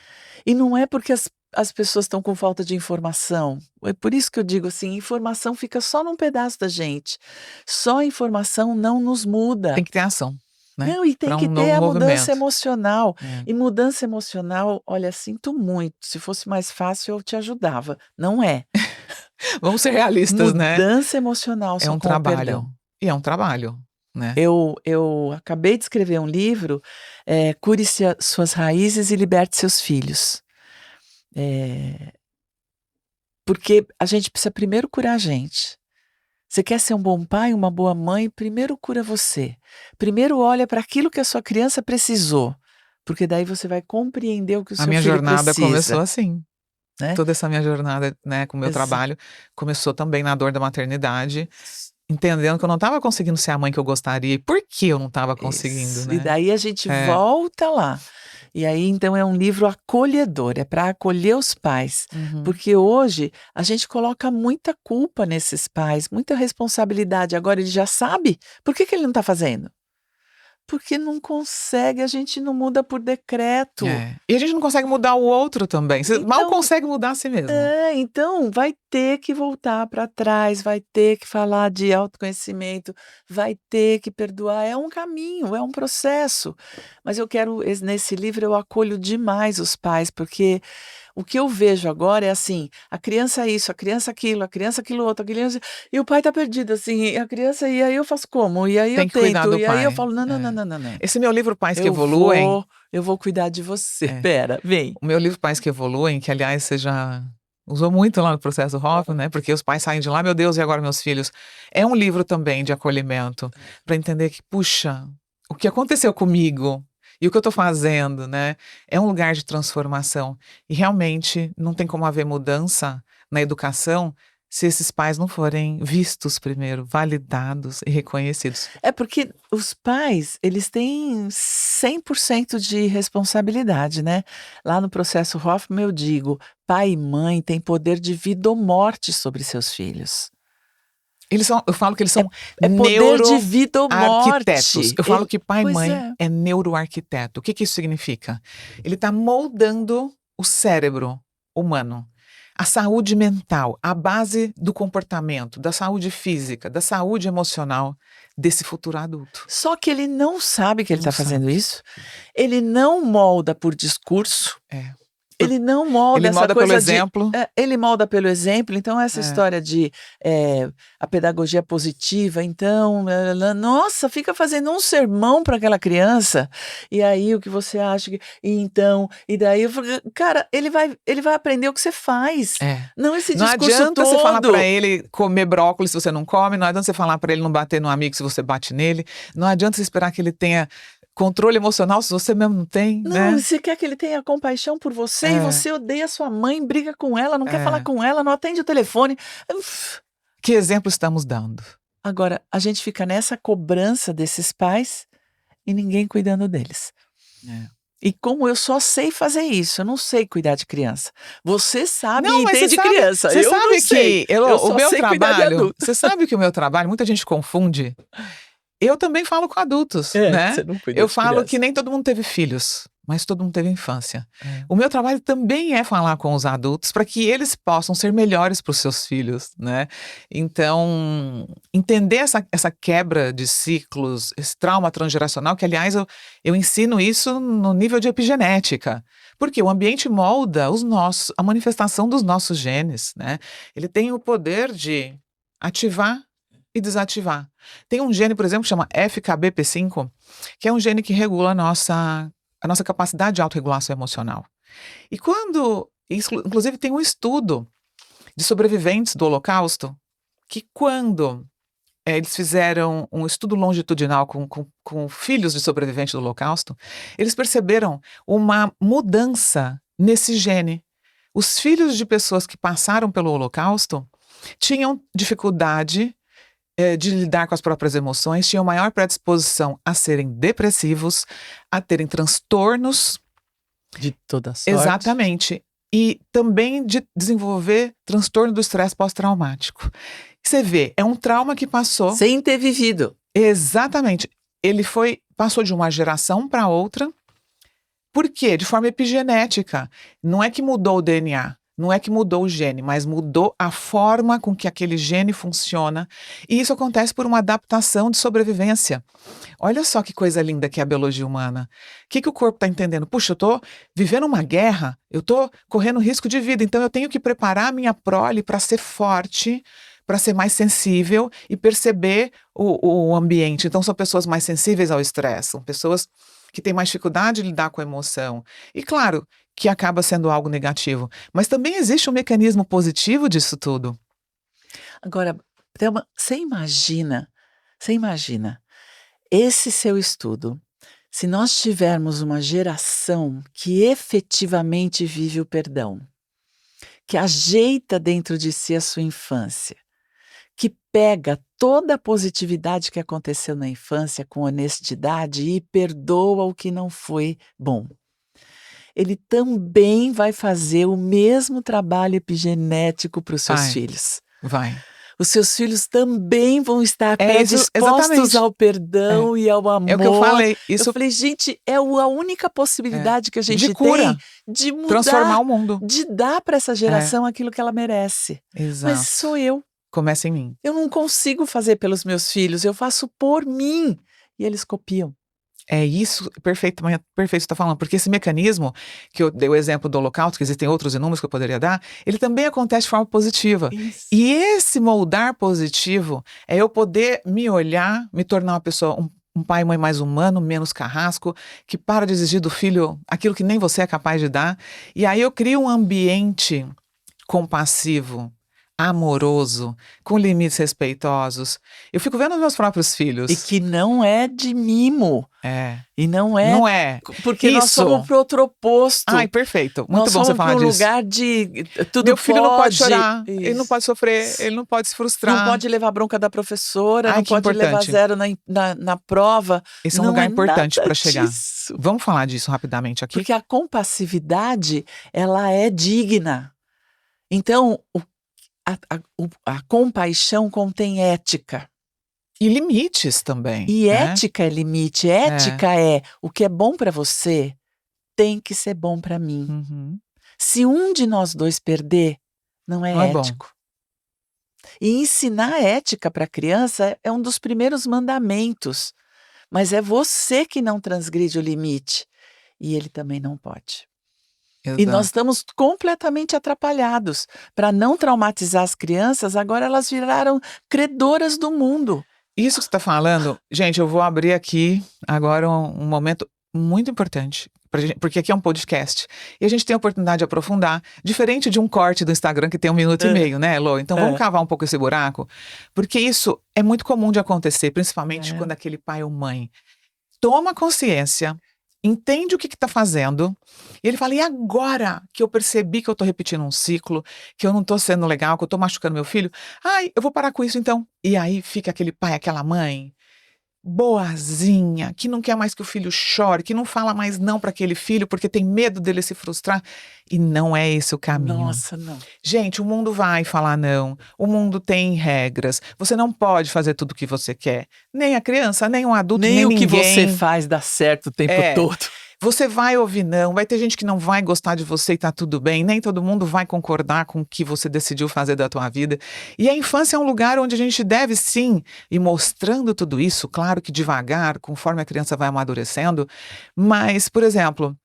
E não é porque as pessoas estão com falta de informação. É por isso que eu digo assim: informação fica só num pedaço da gente. Só informação não nos muda. Tem que ter ação, né, Não, e tem para que um ter novo a mudança movimento. emocional. É. E mudança emocional, olha, sinto muito, se fosse mais fácil eu te ajudava. Não é. Vamos ser realistas, né, Mudança emocional é só um com o trabalho. perdão. E é um trabalho, né. Eu acabei de escrever um livro, Cure suas raízes e liberte seus filhos. Eh, porque a gente precisa primeiro curar a gente. Você quer ser um bom pai, uma boa mãe, primeiro cura você. Primeiro olha para aquilo que a sua criança precisou, porque daí você vai compreender o que o A seu minha filho jornada começou precisa, assim. né. Toda essa minha jornada, né, com o meu Exa trabalho, começou também na dor da maternidade, entendendo que eu não estava conseguindo ser a mãe que eu gostaria e por que eu não estava conseguindo, Isso. E né. daí a gente É. volta lá. E aí então é um livro acolhedor, é para acolher os pais, Uhum. porque hoje a gente coloca muita culpa nesses pais, muita responsabilidade. Agora ele já sabe, por que ele não está fazendo? Porque não consegue, a gente não muda por decreto. É. E a gente não consegue mudar o outro também, você mal Então consegue mudar a si mesmo. então vai ter que voltar para trás, vai ter que falar de autoconhecimento, vai ter que perdoar. É um caminho, é um processo. Mas nesse livro eu acolho demais os pais, porque o que eu vejo agora é assim, a criança isso, a criança aquilo outro, a criança e o pai tá perdido, assim, e a criança e aí eu faço como? E aí eu Tem que cuidar tento, do e aí eu pai. falo: "Não, não, não, É. não, não, não. Esse meu livro Pais que Eu Evoluem, vou eu vou cuidar de você. é, Espera, vem". o meu livro Pais que Evoluem, que aliás você já usou muito lá no processo Hoffman, né, porque os pais saem de lá: "Meu Deus, e agora meus filhos?". É um livro também de acolhimento, para entender que, puxa, o que aconteceu comigo e o que eu estou fazendo, né, é um lugar de transformação. E realmente não tem como haver mudança na educação se esses pais não forem vistos primeiro, validados e reconhecidos. É porque os pais, eles têm 100% de responsabilidade, né. Lá no processo Hoffman eu digo: "Pai e mãe têm poder de vida ou morte sobre seus filhos". Eu falo que eles É são é poder de vida ou neuroarquitetos. morte. Eu falo que pai e Pois mãe é. é neuroarquiteto. O que que isso significa? Ele está moldando o cérebro humano, a saúde mental, a base do comportamento, da saúde física, da saúde emocional desse futuro adulto. Só que ele não sabe que ele Não está fazendo sabe. isso, ele não molda por discurso. É. Por Ele não molda Ele essa molda pelo coisa de exemplo. ele molda pelo exemplo, então essa É. história de, a pedagogia positiva, então, nossa, fica fazendo um sermão para aquela criança, e aí o que você acha que e então, e daí eu falei: "Cara, ele vai aprender o que você faz, É. não esse Não discurso adianta você falar pra todo". ele comer brócolis se você não come, não adianta você falar pra ele não bater no amigo se você bate nele, não adianta você esperar que ele tenha controle emocional se você mesmo não tem, Não, né. você quer que ele tenha compaixão por você e É, você odeia sua mãe, briga com ela, não quer falar é. com ela, não atende o telefone. Uf. Que exemplo estamos dando? Agora, a gente fica nessa cobrança desses pais e ninguém cuidando deles. É. E como eu só sei fazer isso, eu não sei cuidar de criança. Você sabe e Não, mas entende criança, você eu não sabe sei. que Eu o só meu sei cuidar de trabalho adulto. você sabe que o meu trabalho muita gente confunde, eu também falo com adultos, É, né. você não cuida Eu de falo que criança. nem todo mundo teve filhos, mas todo mundo teve infância. É. O meu trabalho também é falar com os adultos para que eles possam ser melhores para os seus filhos, né. Então, entender essa quebra de ciclos, esse trauma transgeracional, que aliás eu ensino isso no nível de epigenética, porque o ambiente molda a manifestação dos nossos genes, né. Ele tem o poder de ativar e desativar. Tem um gene, por exemplo, que chama FKBP5, que é um gene que regula a nossa capacidade de autorregulação emocional. E inclusive tem um estudo de sobreviventes do Holocausto, que quando eles fizeram um estudo longitudinal com filhos de sobreviventes do Holocausto, eles perceberam uma mudança nesse gene. Os filhos de pessoas que passaram pelo Holocausto tinham dificuldade de lidar com as próprias emoções, tinham maior predisposição a serem depressivos, a terem transtornos. De toda sorte. Exatamente. E também de desenvolver transtorno do estresse pós-traumático. Você vê, é um trauma que passou. Sem ter vivido. Exatamente. Ele passou de uma geração para outra. Por quê? De forma epigenética. Não é que mudou o DNA, não é que mudou o gene, mas mudou a forma com que aquele gene funciona. E isso acontece por uma adaptação de sobrevivência. Olha só que coisa linda que é a biologia humana. O que o corpo está entendendo? Puxa, eu estou vivendo uma guerra, eu estou correndo risco de vida, então eu tenho que preparar a minha prole para ser forte, para ser mais sensível e perceber o ambiente. Então são pessoas mais sensíveis ao estresse, são pessoas que têm mais dificuldade de lidar com a emoção. E claro que acaba sendo algo negativo, mas também existe um mecanismo positivo disso tudo. Agora, Thelma, você imagina esse seu estudo, se nós tivermos uma geração que efetivamente vive o perdão, que ajeita dentro de si a sua infância, que pega toda a positividade que aconteceu na infância com honestidade e perdoa o que não foi bom. Ele também vai fazer o mesmo trabalho epigenético para os seus Vai, filhos. vai. os seus filhos também vão estar É isso, predispostos exatamente. ao perdão e ao É o que eu amor. falei. Eu Isso falei, gente, é a única possibilidade que a de gente tem cura, de transformar mudar, o mundo. de dar para essa É, geração aquilo que ela merece. Mas sou exato. eu. Começa em mim. Eu não consigo fazer pelos meus filhos, eu faço por mim. E eles copiam. É isso, perfeito, perfeito você está falando, porque esse mecanismo, que eu dei o exemplo do Holocausto, que existem outros inúmeros que eu poderia dar, ele também acontece de forma positiva. Isso. E esse moldar positivo é eu poder me olhar, me tornar uma pessoa, um pai e mãe mais humano, menos carrasco, que para de exigir do filho aquilo que nem você é capaz de dar. E aí eu crio um ambiente compassivo, amoroso, com limites respeitosos. Eu fico vendo os meus próprios filhos. E que não é de mimo. É. E não é. Não é. Porque nós Isso. somos pro outro oposto. Ai, perfeito. Muito Nós bom você somos falar para um disso. lugar de tudo Meu filho não pode chorar, Isso. ele não pode sofrer, ele não pode se frustrar. Não pode levar bronca da professora, Ai, não que pode levar importante. 0 na prova. Esse é um Não lugar é importante nada para chegar. disso. Vamos falar disso rapidamente aqui? Porque a compassividade, ela é digna. Então, a compaixão contém ética. E limites também. E né? ética é limite. Ética é o que é bom para você tem que ser bom para mim. Uhum. Se um de nós dois perder, não é Não é bom. ético. E ensinar ética para a criança é um dos primeiros mandamentos. Mas é você que não transgride o limite. E ele também não pode. E nós Exato. estamos completamente atrapalhados. Para não traumatizar as crianças, agora elas viraram credoras do mundo. Isso que você está falando, gente, eu vou abrir aqui agora um momento muito importante, porque aqui é um podcast, e a gente tem a oportunidade de aprofundar, diferente de um corte do Instagram que tem 1 minuto e meio, né, Lô? Então vamos cavar um pouco esse buraco, porque isso é muito comum de acontecer, principalmente quando aquele pai ou mãe toma consciência, entende o que está fazendo, e ele fala, e agora que eu percebi que eu estou repetindo um ciclo, que eu não estou sendo legal, que eu estou machucando meu filho, ai, eu vou parar com isso então. E aí fica aquele pai, aquela mãe, boazinha, que não quer mais que o filho chore, que não fala mais não para aquele filho, porque tem medo dele se frustrar. E não é esse o caminho. Nossa, não. Gente, o mundo vai falar não, o mundo tem regras, você não pode fazer tudo o que você quer, nem a criança, nem um adulto, nem Nem o ninguém. que você faz dá certo o tempo todo. Você vai ouvir não, vai ter gente que não vai gostar de você e tá tudo bem, nem todo mundo vai concordar com o que você decidiu fazer da tua vida. E a infância é um lugar onde a gente deve sim ir mostrando tudo isso, claro que devagar, conforme a criança vai amadurecendo, mas, por exemplo,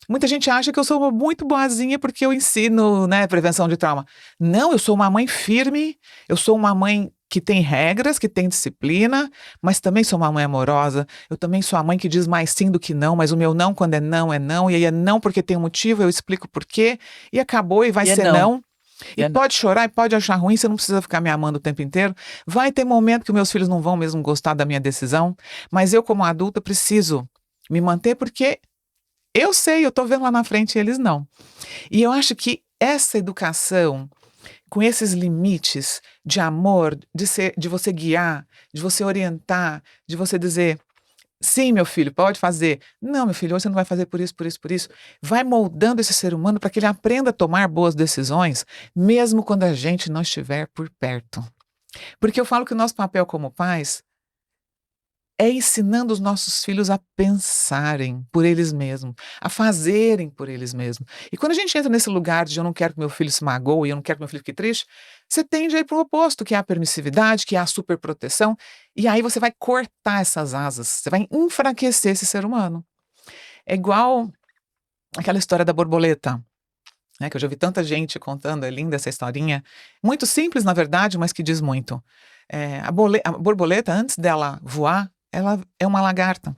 muita gente acha que eu sou muito boazinha porque eu ensino, né, prevenção de trauma. Não, eu sou uma mãe firme, eu sou uma mãe que tem regras, que tem disciplina, mas também sou uma mãe amorosa, eu também sou a mãe que diz mais sim do que não, mas o meu não quando é não, e aí é não porque tem um motivo, eu explico por quê, e acabou, e vai ser não. E pode chorar, e pode achar ruim, você não precisa ficar me amando o tempo inteiro. Vai ter momento que meus filhos não vão mesmo gostar da minha decisão, mas eu como adulta preciso me manter porque eu sei, eu tô vendo lá na frente e eles não. E eu acho que essa educação, com esses limites de amor, de você guiar, de você orientar, de você dizer, sim, meu filho, pode fazer. Não, meu filho, hoje você não vai fazer por isso, por isso, por isso. Vai moldando esse ser humano para que ele aprenda a tomar boas decisões, mesmo quando a gente não estiver por perto. Porque eu falo que o nosso papel como pais é ensinando os nossos filhos a pensarem por eles mesmos, a fazerem por eles mesmos. E quando a gente entra nesse lugar de eu não quero que meu filho se magoe, eu não quero que meu filho fique triste, você tende a ir para o oposto, que é a permissividade, que é a superproteção, e aí você vai cortar essas asas, você vai enfraquecer esse ser humano. É igual aquela história da borboleta, né, que eu já vi tanta gente contando, é linda essa historinha, muito simples na verdade, mas que diz muito. A borboleta, antes dela voar, ela é uma lagarta.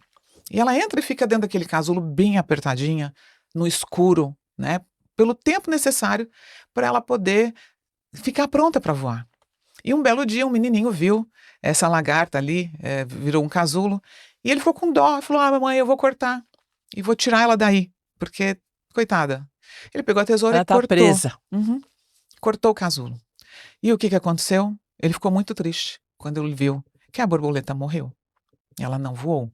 E ela entra e fica dentro daquele casulo bem apertadinha, no escuro, né? Pelo tempo necessário para ela poder ficar pronta para voar. E um belo dia um menininho viu essa lagarta ali, virou um casulo, e ele ficou com dó, falou, mamãe, eu vou cortar e vou tirar ela daí, porque, coitada. Ele pegou a tesoura e cortou. Ela tá presa. Cortou o casulo. E o que aconteceu? Ele ficou muito triste quando ele viu que a borboleta morreu. Ela não voou.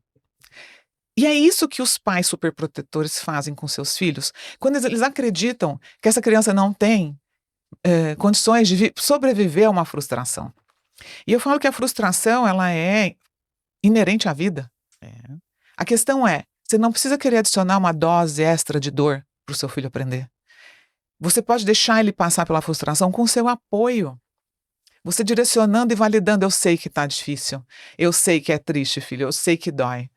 E é isso que os pais superprotetores fazem com seus filhos. Quando eles acreditam que essa criança não tem condições de sobreviver a uma frustração. E eu falo que a frustração, ela é inerente à vida. A questão é, você não precisa querer adicionar uma dose extra de dor para o seu filho aprender. Você pode deixar ele passar pela frustração com o seu apoio. Você direcionando e validando, eu sei que tá difícil, eu sei que é triste, filho, eu sei que dói,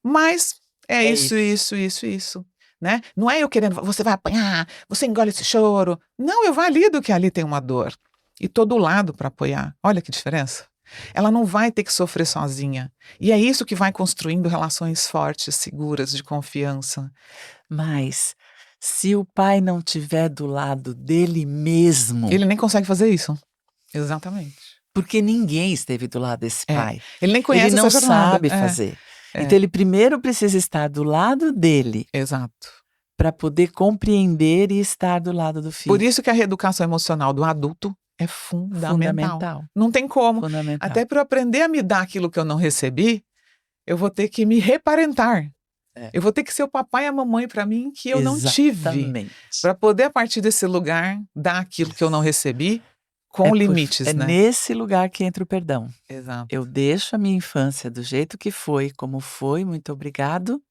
mas é É isso, isso. isso, né? Não é eu querendo, você vai apanhar, você engole esse choro. Não, eu valido que ali tem uma dor. E tô do lado para apoiar. Olha que diferença. Ela não vai ter que sofrer sozinha. E é isso que vai construindo relações fortes, seguras, de confiança. Mas se o pai não tiver do lado dele mesmo, Ele nem consegue fazer isso. Exatamente. porque ninguém esteve do lado desse pai. Ele nem Ele conhece não essa jornada. sabe fazer. Então ele primeiro precisa estar do lado dele Exato. para poder compreender e estar do lado do filho. Por isso que a reeducação emocional do adulto é fundamental. Não tem como. Fundamental. Até para eu aprender a me dar aquilo que eu não recebi, eu vou ter que me reparentar. Eu vou ter que ser o papai e a mamãe para mim que eu não tive. Exatamente. Para poder, a partir desse lugar, dar aquilo que eu não recebi com limites, né? É nesse lugar que entra o perdão. Exato. Eu deixo a minha infância do jeito que foi, como foi, muito obrigado.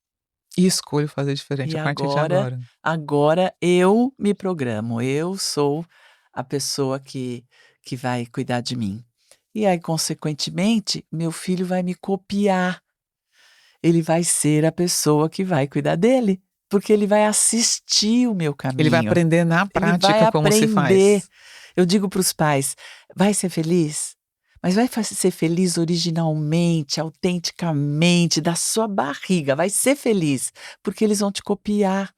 E escolho fazer diferente E a partir de agora. agora eu me programo, eu sou a pessoa que vai cuidar de mim. E aí, consequentemente, meu filho vai me copiar. Ele vai ser a pessoa que vai cuidar dele, porque ele vai assistir o meu caminho. Ele vai aprender na prática como se faz. Eu digo para os pais, vai ser feliz? Mas vai ser feliz originalmente, autenticamente, da sua barriga. Vai ser feliz, porque eles vão te copiar.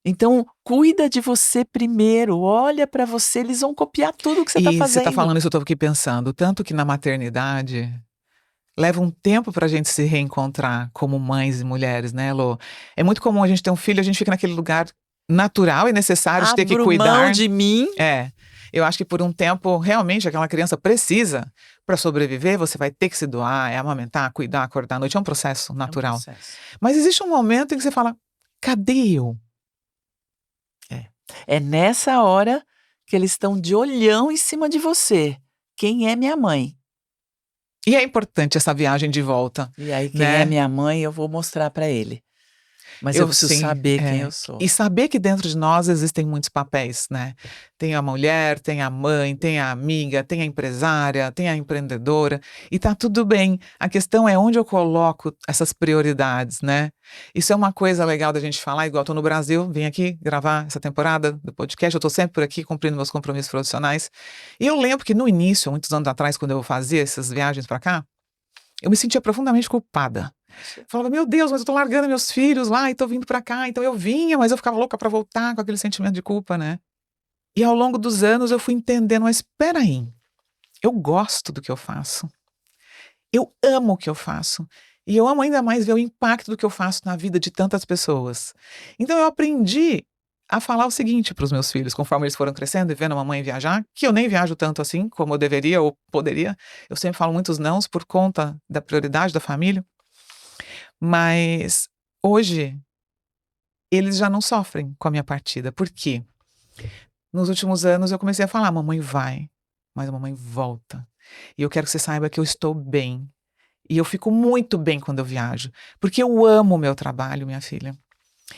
Então, cuida de você primeiro, olha para você, eles vão copiar tudo que você está E você fazendo. está falando isso, eu estou aqui pensando, tanto que na maternidade leva um tempo para a gente se reencontrar como mães e mulheres, né, Lô? É muito comum a gente ter um filho, a gente fica naquele lugar natural e necessário de ter que Abro cuidar. mão de mim. Eu acho que por um tempo, realmente, aquela criança precisa, para sobreviver, você vai ter que se doar, amamentar, cuidar, acordar à noite, é um processo natural. Mas existe um momento em que você fala, cadê eu? É nessa hora que eles estão de olhão em cima de você. Quem é minha mãe? E é importante essa viagem de volta. E aí, quem né? é minha mãe, eu vou mostrar para ele. Mas eu preciso saber quem eu sou. E saber que dentro de nós existem muitos papéis, né? Tem a mulher, tem a mãe, tem a amiga, tem a empresária, tem a empreendedora. E tá tudo bem. A questão é onde eu coloco essas prioridades, né? Isso é uma coisa legal da gente falar, igual eu tô no Brasil, vim aqui gravar essa temporada do podcast, eu tô sempre por aqui cumprindo meus compromissos profissionais. E eu lembro que no início, muitos anos atrás, quando eu fazia essas viagens para cá, eu me sentia profundamente culpada. Falava, meu Deus, mas eu tô largando meus filhos lá e tô vindo pra cá. Então eu vinha, mas eu ficava louca pra voltar com aquele sentimento de culpa, né? E ao longo dos anos eu fui entendendo, mas espera aí, eu gosto do que eu faço. Eu amo o que eu faço. E eu amo ainda mais ver o impacto do que eu faço na vida de tantas pessoas. Então eu aprendi a falar o seguinte para os meus filhos, conforme eles foram crescendo e vendo a mamãe viajar, que eu nem viajo tanto assim como eu deveria ou poderia. Eu sempre falo muitos nãos por conta da prioridade da família. Mas hoje eles já não sofrem com a minha partida. Por quê? Nos últimos anos eu comecei a falar, mamãe vai, mas a mamãe volta. E eu quero que você saiba que eu estou bem. E eu fico muito bem quando eu viajo, porque eu amo o meu trabalho, minha filha.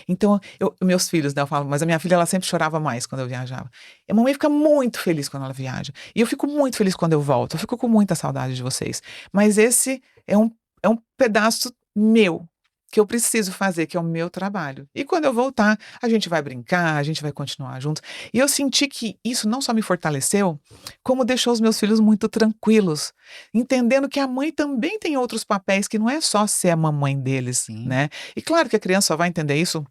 Então, meus filhos, né, eu falo, mas a minha filha, ela sempre chorava mais quando eu viajava. E a mamãe fica muito feliz quando ela viaja. E eu fico muito feliz quando eu volto. Eu fico com muita saudade de vocês. Mas esse é um pedaço meu, que eu preciso fazer, que é o meu trabalho. E quando eu voltar, a gente vai brincar, a gente vai continuar juntos. E eu senti que isso não só me fortaleceu, como deixou os meus filhos muito tranquilos, entendendo que a mãe também tem outros papéis, que não é só ser a mamãe deles, né? E claro que a criança só vai entender isso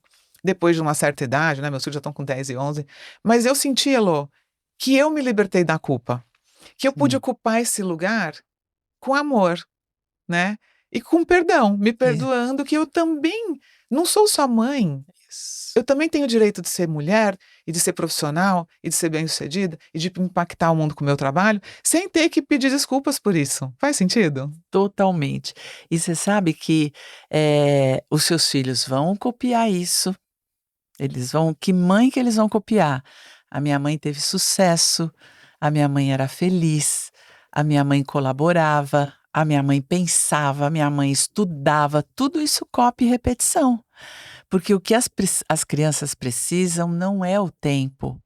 depois de uma certa idade, né? Meus filhos já estão com 10 e 11. Mas eu senti, Elô, que eu me libertei da culpa, que eu pude ocupar esse lugar com amor, né? E com perdão, me perdoando que eu também não sou só mãe. Eu também tenho o direito de ser mulher e de ser profissional e de ser bem-sucedida e de impactar o mundo com o meu trabalho sem ter que pedir desculpas por isso. Faz sentido? Totalmente. E você sabe que os seus filhos vão copiar isso. Eles vão... Que mãe que eles vão copiar? A minha mãe teve sucesso, a minha mãe era feliz, a minha mãe colaborava, a minha mãe pensava, a minha mãe estudava, tudo isso cópia e repetição. Porque o que as crianças precisam não é o tempo,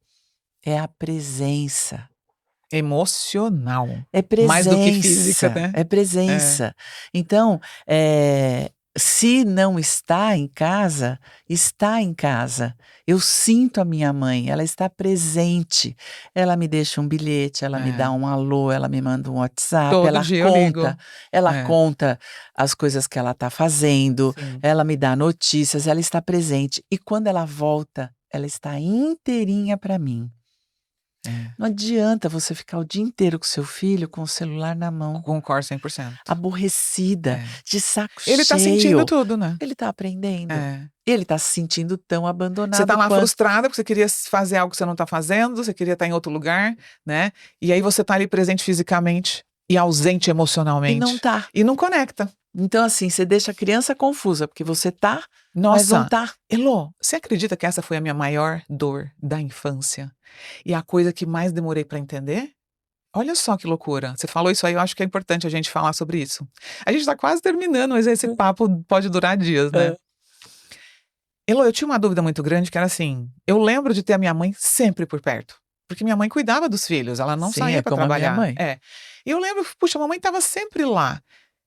é a presença. Emocional. É Mais do que física, presença, né? é É. presença. Então, se não está em casa, está em casa. Eu sinto a minha mãe, ela está presente. Ela me deixa um bilhete, ela me dá É. um alô, ela me manda um WhatsApp, Todo dia eu ligo. ela É. conta as coisas que ela está fazendo, Sim. ela me dá notícias, ela está presente. E quando ela volta, ela está inteirinha para mim. É. Não adianta você ficar o dia inteiro com seu filho com o celular na mão, Concordo 100%. aborrecida, É. de saco Ele tá cheio. sentindo tudo, né? Ele tá aprendendo. É. Ele tá se sentindo tão Você tá abandonado lá quanto. frustrada porque você queria fazer algo que você não tá fazendo, você queria estar em outro lugar, né? E aí você tá ali presente fisicamente e ausente E não emocionalmente. tá. E não conecta. Então, assim, você deixa a criança confusa, porque você tá, mas não Nossa, tá. Elô, você acredita que essa foi a minha maior dor da infância? E a coisa que mais demorei pra entender? Olha só que loucura. Você falou isso aí, eu acho que é importante a gente falar sobre isso. A gente tá quase terminando, mas esse papo pode durar dias, né? Elô, eu tinha uma dúvida muito grande que era assim: eu lembro de ter a minha mãe sempre por perto. Porque minha mãe cuidava dos filhos, ela não Sim, saía é pra como a minha trabalhar. mãe. É. E eu lembro, puxa, a mamãe estava sempre lá.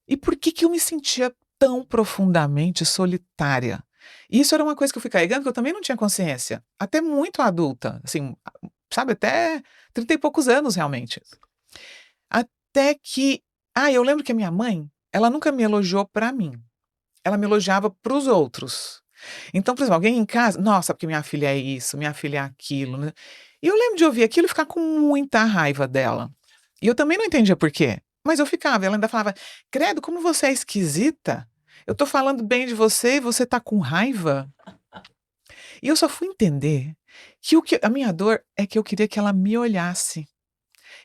E por que que eu me sentia tão profundamente solitária? E isso era uma coisa que eu fui carregando, que eu também não tinha consciência. Até muito adulta, assim, sabe, até 30 e poucos anos, realmente. Até que, eu lembro que a minha mãe, ela nunca me elogiou pra mim. Ela me elogiava para os outros. Então, por exemplo, alguém em casa, nossa, porque minha filha é isso, minha filha é aquilo, né? E eu lembro de ouvir aquilo e ficar com muita raiva dela. E eu também não entendia por quê, mas eu ficava. Ela ainda falava: credo, como você é esquisita. Eu tô falando bem de você e você tá com raiva. E eu só fui entender que a minha dor é que eu queria que ela me olhasse.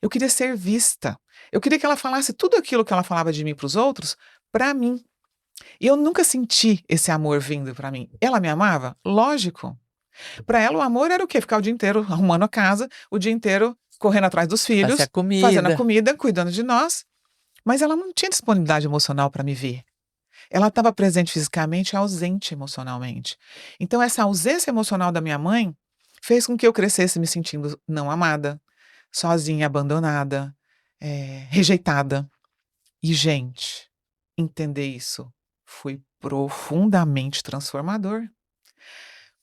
Eu queria ser vista. Eu queria que ela falasse tudo aquilo que ela falava de mim para os outros, para mim. E eu nunca senti esse amor vindo pra mim. Ela me amava? Lógico. Pra ela o amor era o quê? Ficar o dia inteiro arrumando a casa, o dia inteiro correndo atrás dos Fazer a filhos, fazendo a comida. comida, cuidando de nós. Mas ela não tinha disponibilidade emocional pra me ver. Ela estava presente fisicamente e ausente emocionalmente. Então essa ausência emocional da minha mãe fez com que eu crescesse me sentindo não amada, sozinha, abandonada, rejeitada. E, gente, entender isso foi profundamente transformador.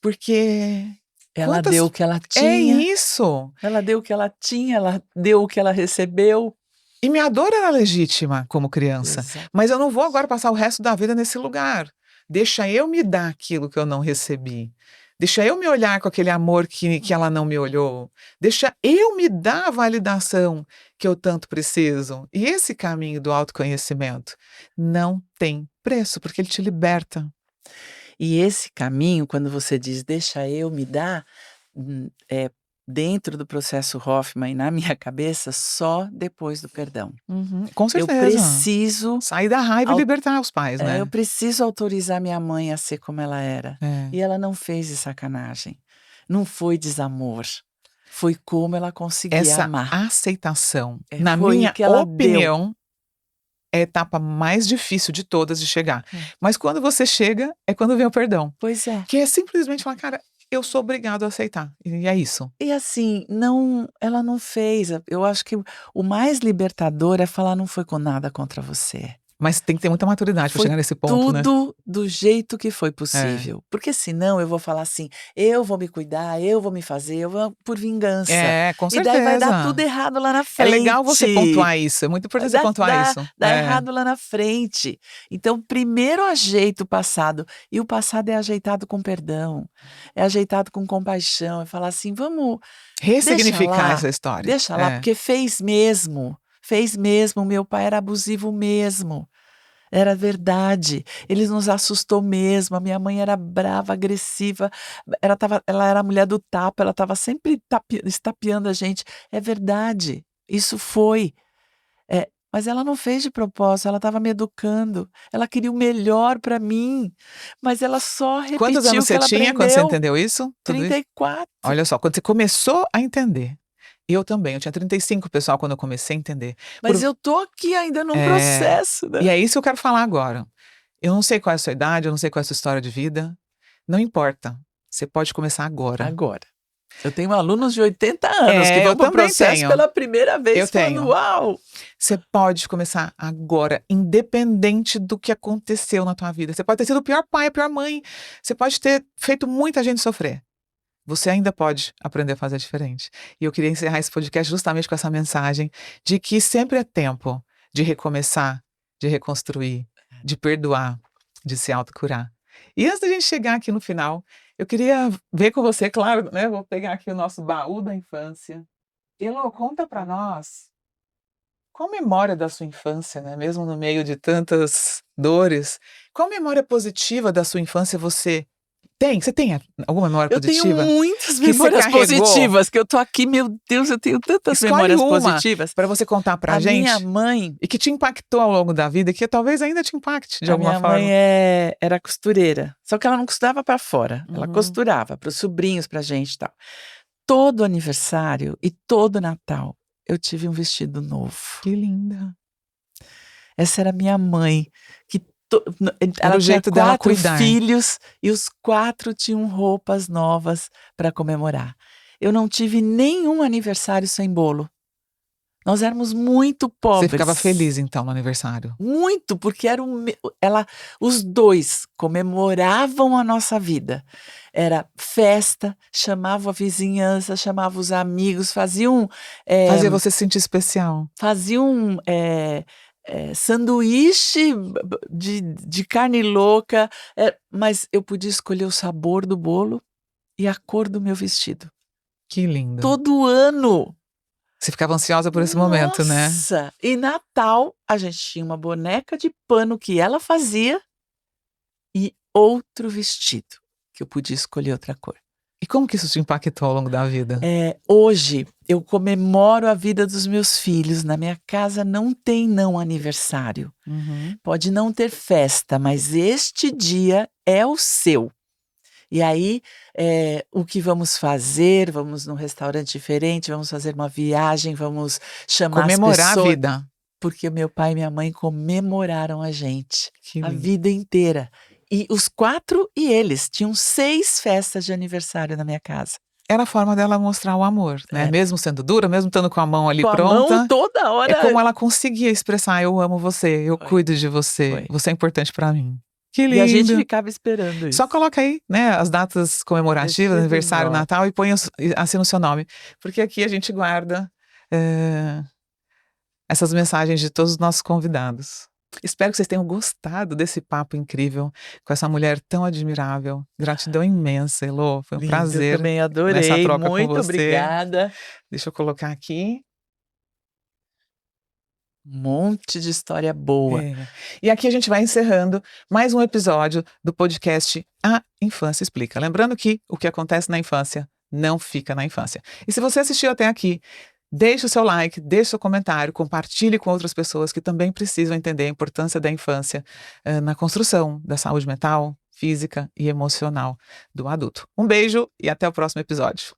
Porque Ela quantas deu o que ela é tinha, isso. ela deu o que ela tinha, ela deu o que ela recebeu. E minha dor era legítima como criança, Exato. mas eu não vou agora passar o resto da vida nesse lugar. Deixa eu me dar aquilo que eu não recebi. Deixa eu me olhar com aquele amor que ela não me olhou. Deixa eu me dar a validação que eu tanto preciso. E esse caminho do autoconhecimento não tem preço, porque ele te liberta. E esse caminho, quando você diz deixa eu me dar, dentro do processo Hoffman e na minha cabeça, só depois do perdão. Com Eu certeza. preciso, Sair da raiva e libertar os pais, eu né? preciso autorizar minha mãe a ser como ela era. É. E ela não fez de sacanagem. Não foi desamor. Foi como ela conseguia Essa amar. aceitação, na Foi o minha que ela opinião, é a etapa mais difícil de todas de chegar. Mas quando você chega, é quando vem o perdão. Pois é. Que é simplesmente falar: cara, eu sou obrigado a aceitar. E é isso. E assim, ela não fez. Eu acho que o mais libertador é falar: não foi com nada contra você. Mas tem que ter muita maturidade para Foi chegar nesse ponto, né? tudo do jeito que foi possível. Porque senão eu vou falar assim: eu vou me cuidar, eu vou me fazer, eu vou por vingança. Com E daí vai dar certeza. tudo errado lá na É frente. legal você pontuar isso. É muito importante você pontuar isso. Dá errado lá na frente. Então, primeiro ajeita o passado. E o passado é ajeitado com perdão. É ajeitado com compaixão. É falar assim: vamos Ressignificar essa história. deixa lá, porque fez mesmo. Fez mesmo. Meu pai era abusivo mesmo. Era verdade. Ele nos assustou mesmo. A minha mãe era brava, agressiva. Ela era a mulher do tapa. Ela estava sempre estapeando a gente. É verdade. Isso foi. Mas ela não fez de propósito, ela estava me educando. Ela queria o melhor para mim, mas ela só Quantos repetiu anos o que você ela tinha quando você aprendeu. entendeu isso? Tudo isso? 34. Olha só, quando você começou a entender. Eu também, eu tinha 35, pessoal, quando eu comecei a entender. Mas eu tô aqui ainda num processo, né? E é isso que eu quero falar agora. Eu não sei qual é a sua idade, eu não sei qual é a sua história de vida. Não importa. Você pode começar agora. Agora. Eu tenho alunos de 80 anos que eu vão pro também processo tenho. pela primeira vez Eu falando, tenho. uau! Você pode começar agora, independente do que aconteceu na tua vida. Você pode ter sido o pior pai, a pior mãe. Você pode ter feito muita gente sofrer. Você ainda pode aprender a fazer diferente. E eu queria encerrar esse podcast justamente com essa mensagem de que sempre é tempo de recomeçar, de reconstruir, de perdoar, de se autocurar. E antes da gente chegar aqui no final, eu queria ver com você, claro, né? Vou pegar aqui o nosso baú da infância. Elô, conta para nós qual memória da sua infância, né? Mesmo no meio de tantas dores, qual memória positiva da sua infância você tem? Você tem alguma memória Eu tenho positiva? muitas Que você memórias carregou? positivas, que eu tô aqui, meu Deus, eu tenho tantas Escolhe memórias uma positivas. para você contar pra A minha gente mãe, e que te impactou ao longo da vida e que talvez ainda te impacte de a alguma minha mãe forma. era costureira, só que ela não costurava para fora, ela Uhum. costurava para os sobrinhos, pra gente e tal. Todo aniversário e todo Natal eu tive um vestido novo. Que linda. Essa era minha mãe, que Era ela o tinha jeito dela 4 cuidar. filhos e os 4 tinham roupas novas para comemorar. Eu não tive nenhum aniversário sem bolo. Nós éramos muito pobres. Você ficava feliz então no aniversário? Muito, porque era os 2 comemoravam a nossa vida. Era festa, chamava a vizinhança, chamava os amigos, faziam Fazia você se sentir especial. sanduíche de carne louca, mas eu podia escolher o sabor do bolo e a cor do meu vestido. Que lindo. Todo ano. Você ficava ansiosa por esse momento, né? Nossa! E Natal, a gente tinha uma boneca de pano que ela fazia e outro vestido, que eu podia escolher outra cor. E como que isso te impactou ao longo da vida? Hoje, eu comemoro a vida dos meus filhos. Na minha casa não tem não aniversário. Uhum. Pode não ter festa, mas este dia é o seu. E aí, o que vamos fazer? Vamos num restaurante diferente, vamos fazer uma viagem, vamos chamar Comemorar as a pessoas. vida. Porque meu pai e minha mãe comemoraram a gente Que a lindo. vida inteira. E os 4 e eles tinham 6 festas de aniversário na minha casa. Era a forma dela mostrar o amor, né? Mesmo sendo dura, mesmo estando com a mão ali Com a pronta. mão toda hora. É como ela conseguia expressar: eu amo você, eu Foi. cuido de você, Foi. você é importante pra mim. Que lindo. E a gente ficava esperando isso. Só coloca aí, né, as datas comemorativas, Vestido aniversário, novo. Natal, e põe assim no seu nome. Porque aqui a gente guarda essas mensagens de todos os nossos convidados. Espero que vocês tenham gostado desse papo incrível com essa mulher tão admirável. Gratidão imensa, Elô. Foi um Lindo, prazer eu também nessa adorei. troca com Muito você. obrigada. Deixa eu colocar aqui. Um monte de história boa. E aqui a gente vai encerrando mais um episódio do podcast A Infância Explica. Lembrando que o que acontece na infância não fica na infância. E se você assistiu até aqui, deixe o seu like, deixe o seu comentário, compartilhe com outras pessoas que também precisam entender a importância da infância na construção da saúde mental, física e emocional do adulto. Um beijo e até o próximo episódio.